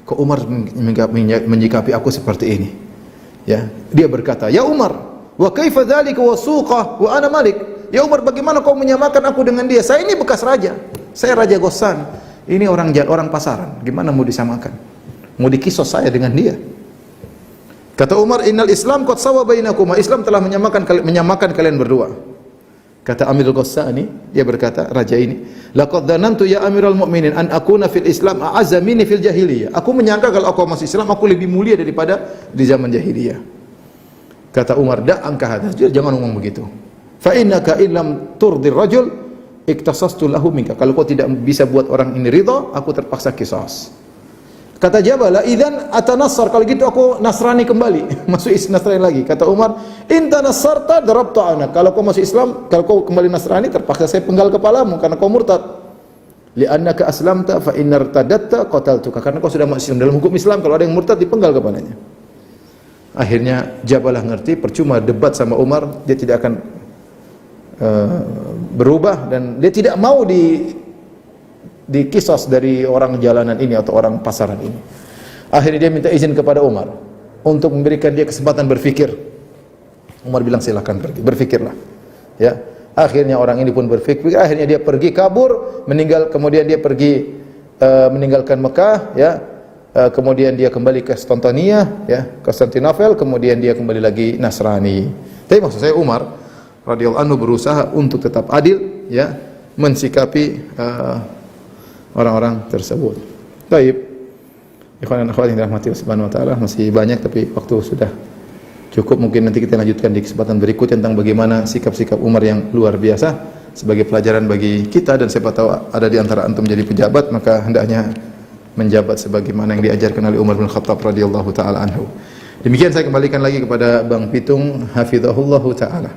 Kok Umar menyikapi aku seperti ini? Ya. Dia berkata, "Ya Umar, wa kaifa dzalika wa suqah wa ana malik?" Ya Umar, bagaimana kau menyamakan aku dengan dia? Saya ini bekas raja. Saya raja Ghassan. Ini orang pasaran. Gimana mau disamakan? Mau dikisos saya dengan dia? Kata Umar, "Innal Islam qad sawa bainakuma." Islam telah menyamakan kalian berdua. Kata Amirul Ghassani, dia berkata, raja ini, "Laqad dhanantu ya Amirul Mukminin an akuna fil Islam a'azza minni fil jahiliyah." Aku menyangka kalau aku masuk Islam aku lebih mulia daripada di zaman jahiliyah. Kata Umar, "Da' angka hadza." Jangan ngomong begitu. Fa innaka illam turdir rajul iktasastu lahu minka. Kalau kau tidak bisa buat orang ini ridha, aku terpaksa qisas. Kata Jabalah, "Idzan atanassar." Kalau gitu aku Nasrani kembali, masuk Nasrani lagi. Kata Umar, "In tanassarta darabtu anak." Kalau kau masuk Islam, kalau kau kembali Nasrani, terpaksa saya penggal kepalamu karena kau murtad. "Li'annaka aslamta fa in irtadatta qataltuka." Karena kau sudah masuk Islam. Dalam hukum Islam kalau ada yang murtad dipenggal kepalanya. Akhirnya Jabalah ngerti, percuma debat sama Umar, dia tidak akan berubah dan dia tidak mau dikisos dari orang jalanan ini atau orang pasaran ini. Akhirnya dia minta izin kepada Umar untuk memberikan dia kesempatan berfikir. Umar bilang silakan pergi, berfikirlah. Ya. Akhirnya orang ini pun berfikir, akhirnya dia pergi kabur, kemudian dia pergi meninggalkan Mekah, ya. Kemudian dia kembali ke Konstantinia, ya, Konstantinopel, kemudian dia kembali lagi Nasrani. Tapi maksud saya Umar radhiyallahu anhu berusaha untuk tetap adil, ya, mensikapi orang-orang tersebut. Baik. Ikhwan dan akhwat yang dirahmati Allah Subhanahu wa taala, masih banyak tapi waktu sudah cukup. Mungkin nanti kita lanjutkan di kesempatan berikutnya tentang bagaimana sikap-sikap Umar yang luar biasa sebagai pelajaran bagi kita, dan siapa tahu ada di antara antum menjadi pejabat, maka hendaknya menjabat sebagaimana yang diajarkan oleh Umar bin Khattab radhiyallahu taala anhu. Demikian saya kembalikan lagi kepada Bang Pitung hafizahullah taala.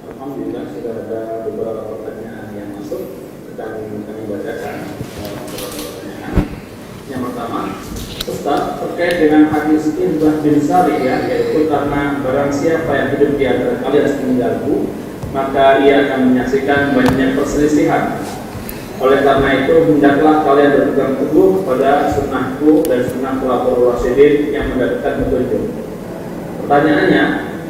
Alhamdulillah sudah ada beberapa pertanyaan yang masuk dan kami bacakan beberapa pertanyaan. Yang pertama, Ustaz, terkait dengan hadis Irbah bin Sariyah, yaitu karena barang siapa yang hidup di antara kalian sepeninggalku, maka ia akan menyaksikan banyaknya perselisihan. Oleh karena itu, hendaklah kalian berpegang teguh pada sunnahku dan sunnah khulafaur rasyidin yang mendapatkan petunjuk. Pertanyaannya,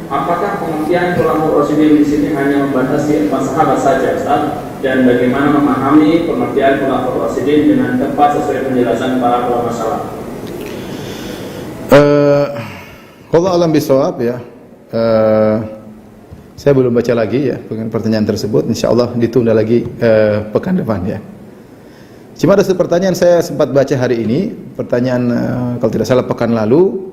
apakah pengertian khulafaur rasyidin di sini hanya membatasi 4 sahabat saja, Ustaz? Dan bagaimana memahami pengertian khulafaur rasyidin dengan tepat sesuai penjelasan para ulama salaf? Wallahu a'lam bishawab, ya. Saya belum baca lagi, ya, pertanyaan tersebut. Insyaallah ditunda lagi pekan depan, ya. Cuma ada satu pertanyaan saya sempat baca hari ini, pertanyaan kalau tidak salah pekan lalu,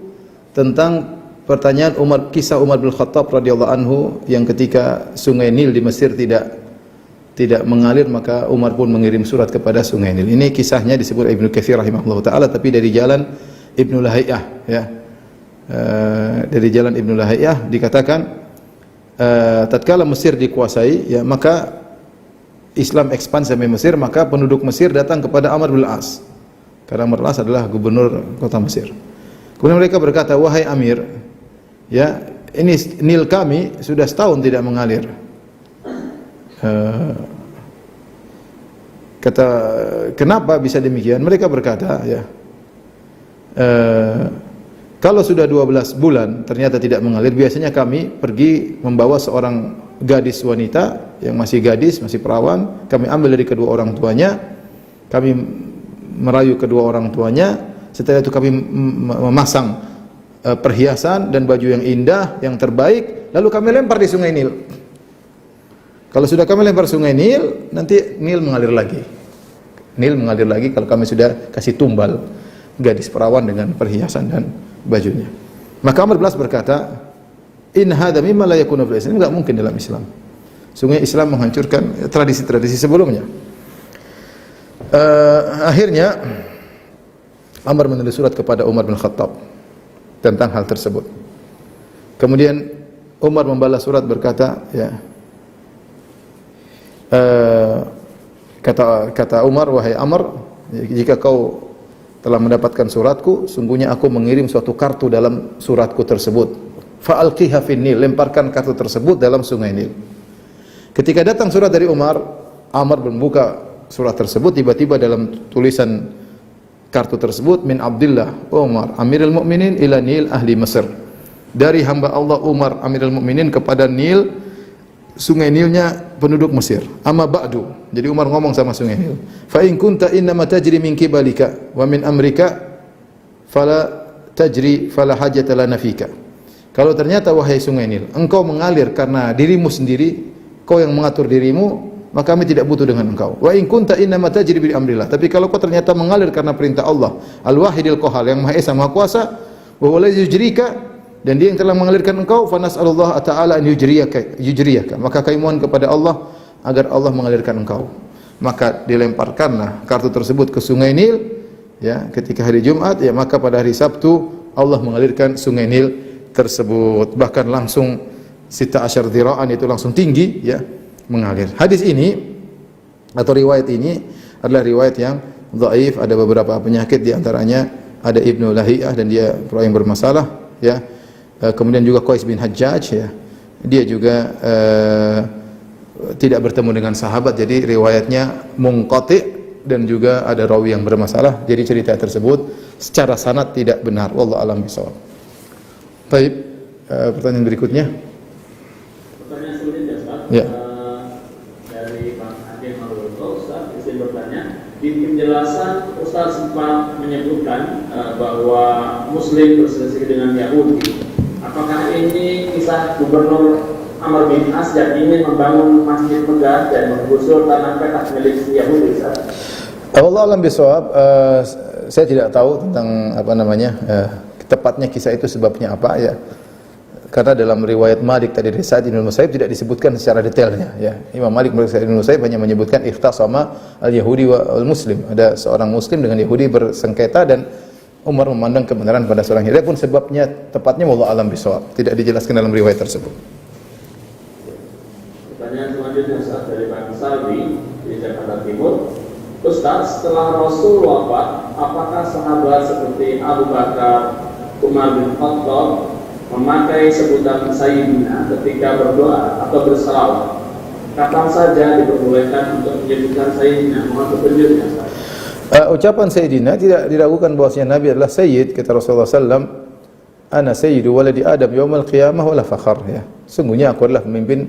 tentang pertanyaan kisah Umar bin Khattab radhiyallahu anhu yang ketika sungai Nil di Mesir tidak mengalir, maka Umar pun mengirim surat kepada sungai Nil. Ini kisahnya disebut Ibnu Katsir rahimahullah taala, tapi dari jalan Ibnu Lahiyah, ya. Dari jalan Ibnu Lahiyah dikatakan tatkala Mesir dikuasai, ya, maka Islam ekspansi sampai Mesir, maka penduduk Mesir datang kepada Amr bin As. Karena Amr bin As adalah gubernur kota Mesir. Kemudian mereka berkata, "Wahai Amir, ya, ini Nil kami sudah setahun tidak mengalir." Kata, "Kenapa bisa demikian?" Mereka berkata, ya, kalau sudah 12 bulan ternyata tidak mengalir, biasanya kami pergi membawa seorang gadis wanita yang masih gadis, masih perawan, kami ambil dari kedua orang tuanya, kami merayu kedua orang tuanya, setelah itu kami memasang perhiasan dan baju yang indah, yang terbaik, lalu kami lempar di sungai Nil. Kalau sudah kami lempar sungai Nil, nanti Nil mengalir lagi. Nil mengalir lagi kalau kami sudah kasih tumbal gadis perawan dengan perhiasan dan bajunya. Maka Amr bin As berkata, "In hadza mimma la yakunu fil Islam." Enggak mungkin dalam Islam. Sungguh Islam menghancurkan tradisi-tradisi sebelumnya. Akhirnya Amr menulis surat kepada Umar bin Khattab tentang hal tersebut. Kemudian Umar membalas surat berkata, ya, kata Umar, "Wahai Amr, jika kau telah mendapatkan suratku, sungguhnya aku mengirim suatu kartu dalam suratku tersebut. Fa'alqiha fin Nil, lemparkan kartu tersebut dalam sungai Nil." Ketika datang surat dari Umar, Amr membuka surat tersebut, tiba-tiba dalam tulisan kartu tersebut, "Min Abdullah Umar Amirul Mukminin ila Nil ahli Mesir." Dari hamba Allah Umar Amirul Mukminin kepada Nil, sungai Nilnya penduduk Mesir. Amma ba'du. Jadi Umar ngomong sama sungai Nil. "Fa in kunta innama tajri min kibalika wa min amrika fala tajri fala hajata lana fika." Kalau ternyata wahai sungai Nil, engkau mengalir karena dirimu sendiri, kau yang mengatur dirimu, maka kami tidak butuh dengan engkau. Wa in kunta innama tajri bi amrillah. Tapi kalau kau ternyata mengalir karena perintah Allah, Al-Wahidil Qahhar, yang Maha Esa, Maha Kuasa, wa huwa allazi yujrika, dan dia yang telah mengalirkan engkau, fa nas'alullah ta'ala an yujriyaka. Maka kami mohon kepada Allah agar Allah mengalirkan engkau. Maka dilemparkanlah kartu tersebut ke sungai Nil, ya, ketika hari Jumat, ya, maka pada hari Sabtu Allah mengalirkan sungai Nil tersebut. Bahkan langsung 16 dhira'an, itu langsung tinggi, ya, mengalir. Hadis ini atau riwayat ini adalah riwayat yang dhaif, ada beberapa penyakit, di antaranya ada Ibnu Lahiyah dan dia perawi yang bermasalah, ya. Kemudian juga Qais bin Hajjaj, ya, dia juga tidak bertemu dengan sahabat, jadi riwayatnya munqati dan juga ada rawi yang bermasalah. Jadi cerita tersebut secara sanad tidak benar. Wallahu a'lam bishawab. Baik, pertanyaan berikutnya. Pertanyaan selanjutnya, Ustaz. Ya. Dari Bang Ade Maruto, Ustaz, izin bertanya. Di penjelasan Ustaz sempat menyebutkan bahwa Muslim berselisih dengan Yahudi. Apakah ini kisah Gubernur Amr bin As yang ingin membangun masjid megah dan menggusur tanah petak milik Yahudi, Ustaz? Allah alam bisawab. Saya tidak tahu tentang tepatnya kisah itu sebabnya apa ya. Karena dalam riwayat Malik tadi dari Sa'id bin Musayyib tidak disebutkan secara detailnya ya. Imam Malik dari Sa'id bin Musayyib hanya menyebutkan ikhtasama al-Yahudi wal Muslim. Ada seorang Muslim dengan Yahudi bersengketa dan Umar memandang kebenaran pada seorang Yahudi. Pun sebabnya tepatnya wallahu alam bisawab. Tidak dijelaskan dalam riwayat tersebut. Pertanyaan selanjutnya, Ustaz, dari Bang Salwi di Jakarta Timur. Ustaz, setelah Rasul wafat, apakah sahabat seperti Abu Bakar, Umar bin Khattab memakai sebutan Sayyidina ketika berdoa atau bersalawat? Kapan saja diperbolehkan untuk menyebutkan Sayyidina? Mohon petunjuknya, Ustaz. Ucapan Sayyidina tidak diragukan bahwasanya Nabi adalah Sayyid. Kata Rasulullah SAW, Ana Sayyidu waladi Adam yawmal qiyamah wala fakhar ya. Sungguhnya aku adalah pemimpin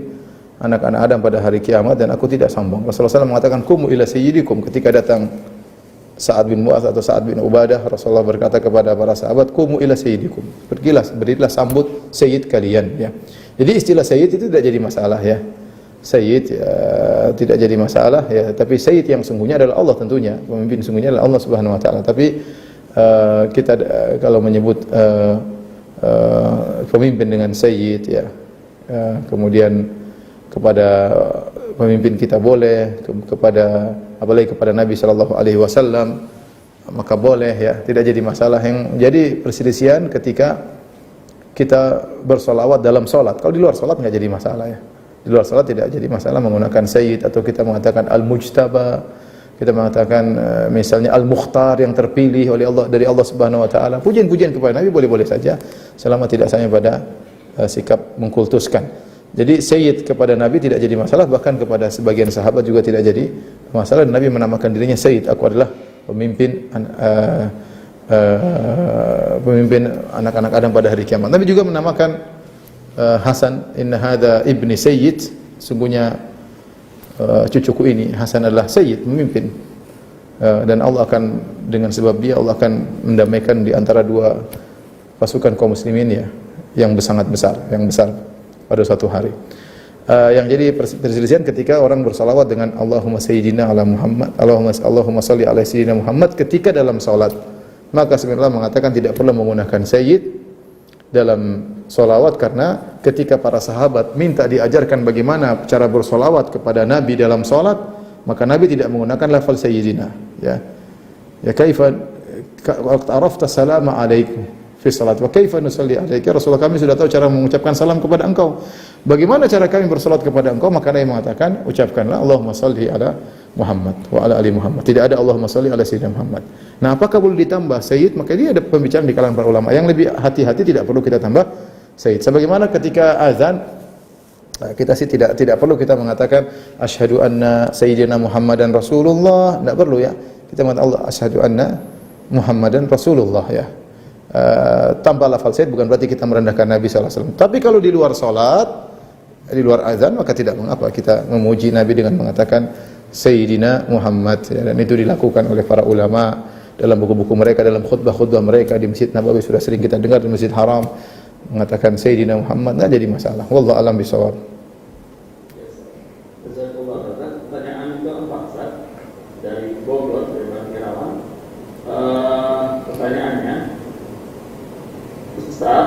anak-anak Adam pada hari kiamat dan aku tidak sombong. Rasulullah SAW mengatakan kumu ila sayyidikum. Ketika datang Sa'ad bin Mu'adz atau Sa'ad bin Ubadah, Rasulullah berkata kepada para sahabat, kumu ila sayyidikum. Berilah sambut sayyid kalian ya. Jadi istilah sayyid itu tidak jadi masalah ya. Sayyid tidak jadi masalah ya, tapi sayyid yang sungguhnya adalah Allah tentunya. Pemimpin sungguhnya adalah Allah Subhanahu wa taala. Tapi kita kalau menyebut pemimpin dengan sayyid ya, kemudian kepada pemimpin kita boleh, kepada apalagi kepada Nabi sallallahu alaihi wasallam maka boleh ya, tidak jadi masalah. Yang jadi perselisihan ketika kita bersolawat dalam solat. Kalau di luar solat nggak jadi masalah ya. Di luar solat tidak jadi masalah menggunakan sayyid atau kita mengatakan al-mujtaba, kita mengatakan misalnya al-mukhtar yang terpilih oleh Allah dari Allah Subhanahu wa taala. Pujian-pujian kepada Nabi boleh-boleh saja selama tidak sampai pada sikap mengkultuskan. Jadi sayyid kepada Nabi tidak jadi masalah, bahkan kepada sebagian sahabat juga tidak jadi masalah. Nabi menamakan dirinya sayyid, aku adalah pemimpin anak-anak Adam pada hari kiamat. Nabi juga menamakan Hasan, inna hadza ibni sayyid, sungguhnya cucuku ini Hasan adalah sayyid, pemimpin. Dan Allah akan dengan sebab dia Allah akan mendamaikan di antara dua pasukan kaum muslimin ya, yang sangat besar, yang besar pada suatu hari. Yang jadi perselisihan ketika orang bersalawat dengan Allahumma sayyidina ala Muhammad, Allahumma salli ala sayyidina Muhammad ketika dalam salat. Maka sebenarnya mengatakan tidak perlu menggunakan sayyid dalam salawat, karena ketika para sahabat minta diajarkan bagaimana cara bersalawat kepada Nabi dalam salat, maka Nabi tidak menggunakan lafal sayyidina ya. Ya kaifa arafta salama alaikum fi salat wa kaifa nusalli alaika, Rasulullah kami sudah tahu cara mengucapkan salam kepada engkau, bagaimana cara kami bersalat kepada engkau? Maka Nabi mengatakan ucapkanlah Allahumma salli ala Muhammad wa ala ali Muhammad, tidak ada Allahumma salli ala sayyidina Muhammad. Nah, apakah boleh ditambah sayyid? Maka ini ada pembicaraan di kalangan para ulama. Yang lebih hati-hati tidak perlu kita tambah sayyid. Sebagaimana ketika azan kita sih tidak perlu kita mengatakan asyhadu anna sayyidina Muhammadan Rasulullah, tidak perlu ya. Kita mengatakan Allah asyhadu anna Muhammadan Rasulullah ya. Tanpa lafal sayyid bukan berarti kita merendahkan Nabi sallallahu alaihi wasallam. Tapi kalau di luar salat, di luar azan, maka tidak mengapa kita memuji Nabi dengan mengatakan Sayyidina Muhammad ya, dan itu dilakukan oleh para ulama dalam buku-buku mereka, dalam khutbah-khutbah mereka di Masjid Nabawi sudah sering kita dengar, di Masjid Haram mengatakan Sayyidina Muhammad, enggak jadi masalah. Wallahu a'lam bishawab. Pertanyaan keempat, Ustaz, dari Bogor, dari Bang Irawan. Pertanyaannya, Ustaz,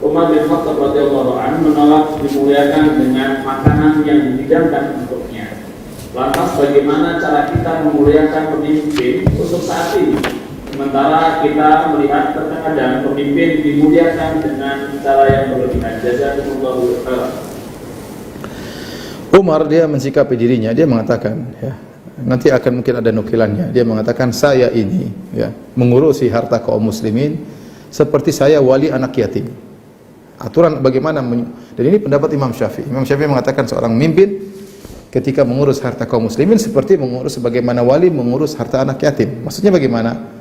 Umar bin Khattab radhiyallahu anhu menolak dimuliakan dengan makanan yang dihidangkan untuknya. Lantas bagaimana cara kita memuliakan pemimpin untuk saat ini? Sementara kita melihat terkadang pemimpin dimuliakan dengan cara yang berlebihan. Jazakumullahu khairan. Umar dia mensikapi dirinya, dia mengatakan ya, nanti akan mungkin ada nukilannya. Dia mengatakan saya ini ya mengurusi harta kaum muslimin seperti saya wali anak yatim. Aturan bagaimana dan ini pendapat Imam Syafi'i. Imam Syafi'i mengatakan seorang pemimpin ketika mengurus harta kaum muslimin seperti mengurus sebagaimana wali mengurus harta anak yatim. Maksudnya bagaimana?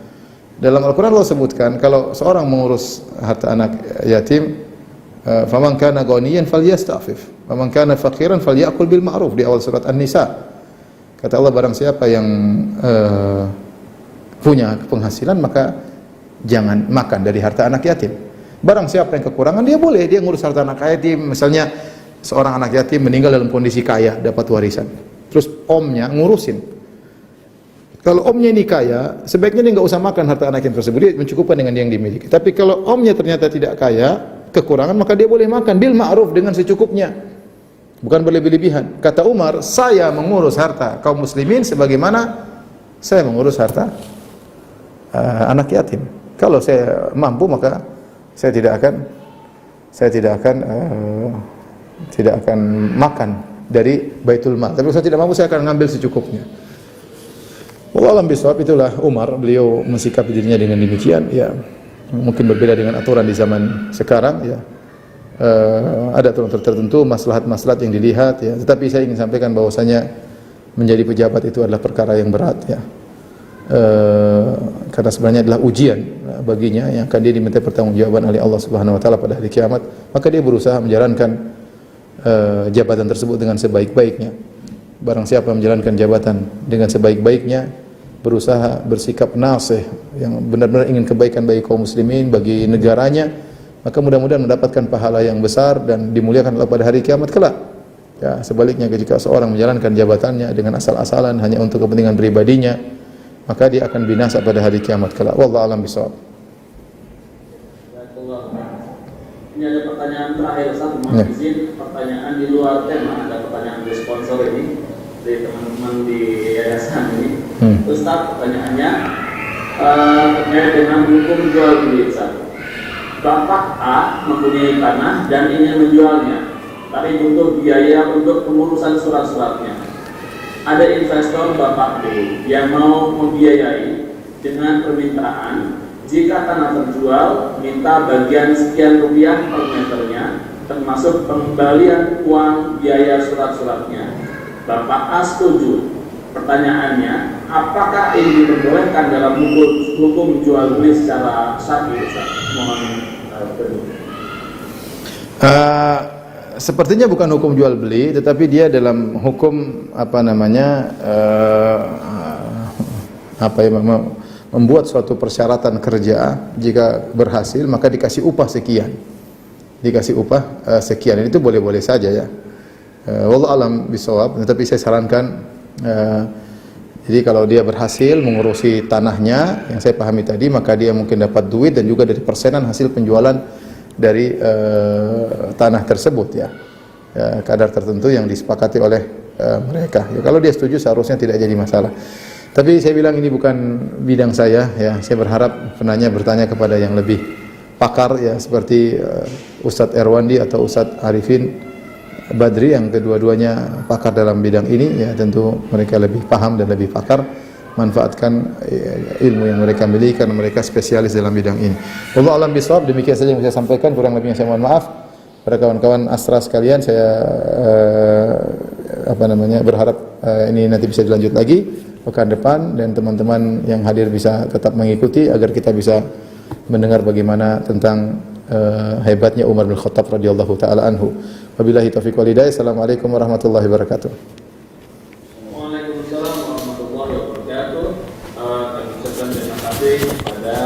Dalam Al-Quran Allah sebutkan kalau seorang mengurus harta anak yatim, faman kana ghaniyan falyasta'fif, faman kana faqiran falyakul bil ma'ruf, di awal surat An-Nisa. Kata Allah, barang siapa yang punya penghasilan maka jangan makan dari harta anak yatim. Barang siapa yang kekurangan dia boleh dia ngurus harta anak yatim. Misalnya seorang anak yatim meninggal dalam kondisi kaya, dapat warisan. Terus omnya ngurusin. Kalau omnya ini kaya, sebaiknya dia nggak usah makan harta anak yatim tersebut, dia mencukupkan dengan yang dimiliki. Tapi kalau omnya ternyata tidak kaya, kekurangan, maka dia boleh makan bil ma'ruf dengan secukupnya. Bukan berlebih-lebihan. Kata Umar, saya mengurus harta kaum muslimin sebagaimana saya mengurus harta anak yatim. Kalau saya mampu maka saya tidak akan makan dari Baitul Mal. Tapi kalau saya tidak mampu saya akan ngambil secukupnya. Wallahu a'lam bishawab. Itulah Umar, beliau mensikapi dirinya dengan demikian. Ya, mungkin berbeda dengan aturan di zaman sekarang. Ya, ada aturan tertentu, maslahat-maslahat yang dilihat. Ya, tetapi saya ingin sampaikan bahwasanya menjadi pejabat itu adalah perkara yang berat. Ya. Karena sebenarnya adalah ujian baginya yang akan dia diminta pertanggungjawaban oleh Allah Subhanahu wa taala pada hari kiamat, maka dia berusaha menjalankan jabatan tersebut dengan sebaik-baiknya. Barang siapa menjalankan jabatan dengan sebaik-baiknya, berusaha bersikap nasih yang benar-benar ingin kebaikan bagi kaum muslimin, bagi negaranya, maka mudah-mudahan mendapatkan pahala yang besar dan dimuliakan Allah pada hari kiamat kelak. Ya, sebaliknya jika seorang menjalankan jabatannya dengan asal-asalan hanya untuk kepentingan pribadinya, maka dia akan binasa pada hari kiamat kelak. Wallahu a'lam bishawab. Ini ada pertanyaan terakhir, Ustaz. Mohon izin pertanyaan di luar tema, ada pertanyaan dari sponsor ini, dari teman-teman di yayasan ini. Ustaz, pertanyaannya terkait dengan hukum jual beli, Ustaz. Bapak A mempunyai tanah dan ingin menjualnya, tapi butuh biaya untuk pengurusan surat-suratnya. Ada investor Bapak B yang mau membiayai dengan permintaan jika tanah terjual minta bagian sekian rupiah per meternya, termasuk pengembalian uang biaya surat-suratnya. Bapak A setuju. Pertanyaannya, apakah ini diperbolehkan dalam hukum jual beli secara syar'i? Mohon sepertinya bukan hukum jual beli, tetapi dia dalam hukum membuat suatu persyaratan kerja. Jika berhasil maka dikasih upah sekian, sekian. Itu boleh-boleh saja ya. Wallahu a'lam bishawab. Tetapi saya sarankan, jadi kalau dia berhasil mengurusi tanahnya yang saya pahami tadi, maka dia mungkin dapat duit dan juga dari persenan hasil penjualan dari tanah tersebut ya, kadar tertentu yang disepakati oleh mereka. Ya, kalau dia setuju seharusnya tidak jadi masalah. Tapi saya bilang ini bukan bidang saya ya. Saya berharap penanya bertanya kepada yang lebih pakar ya, seperti Ustadz Erwandi atau Ustadz Arifin Badri yang kedua-duanya pakar dalam bidang ini ya. Tentu mereka lebih paham dan lebih pakar. Manfaatkan ilmu yang mereka miliki karena mereka spesialis dalam bidang ini. Wallahu a'lam bishawab. Demikian saja yang saya sampaikan, kurang lebihnya saya mohon maaf. Para kawan-kawan Astra sekalian, saya berharap ini nanti bisa dilanjut lagi pekan depan dan teman-teman yang hadir bisa tetap mengikuti agar kita bisa mendengar bagaimana tentang hebatnya Umar bin Khattab radhiyallahu taala anhu. Wabillahi taufiq wal hidayah. Assalamualaikum warahmatullahi wabarakatuh. Waalaikumsalam warahmatullahi wabarakatuh. Kami ucapkan terima kasih pada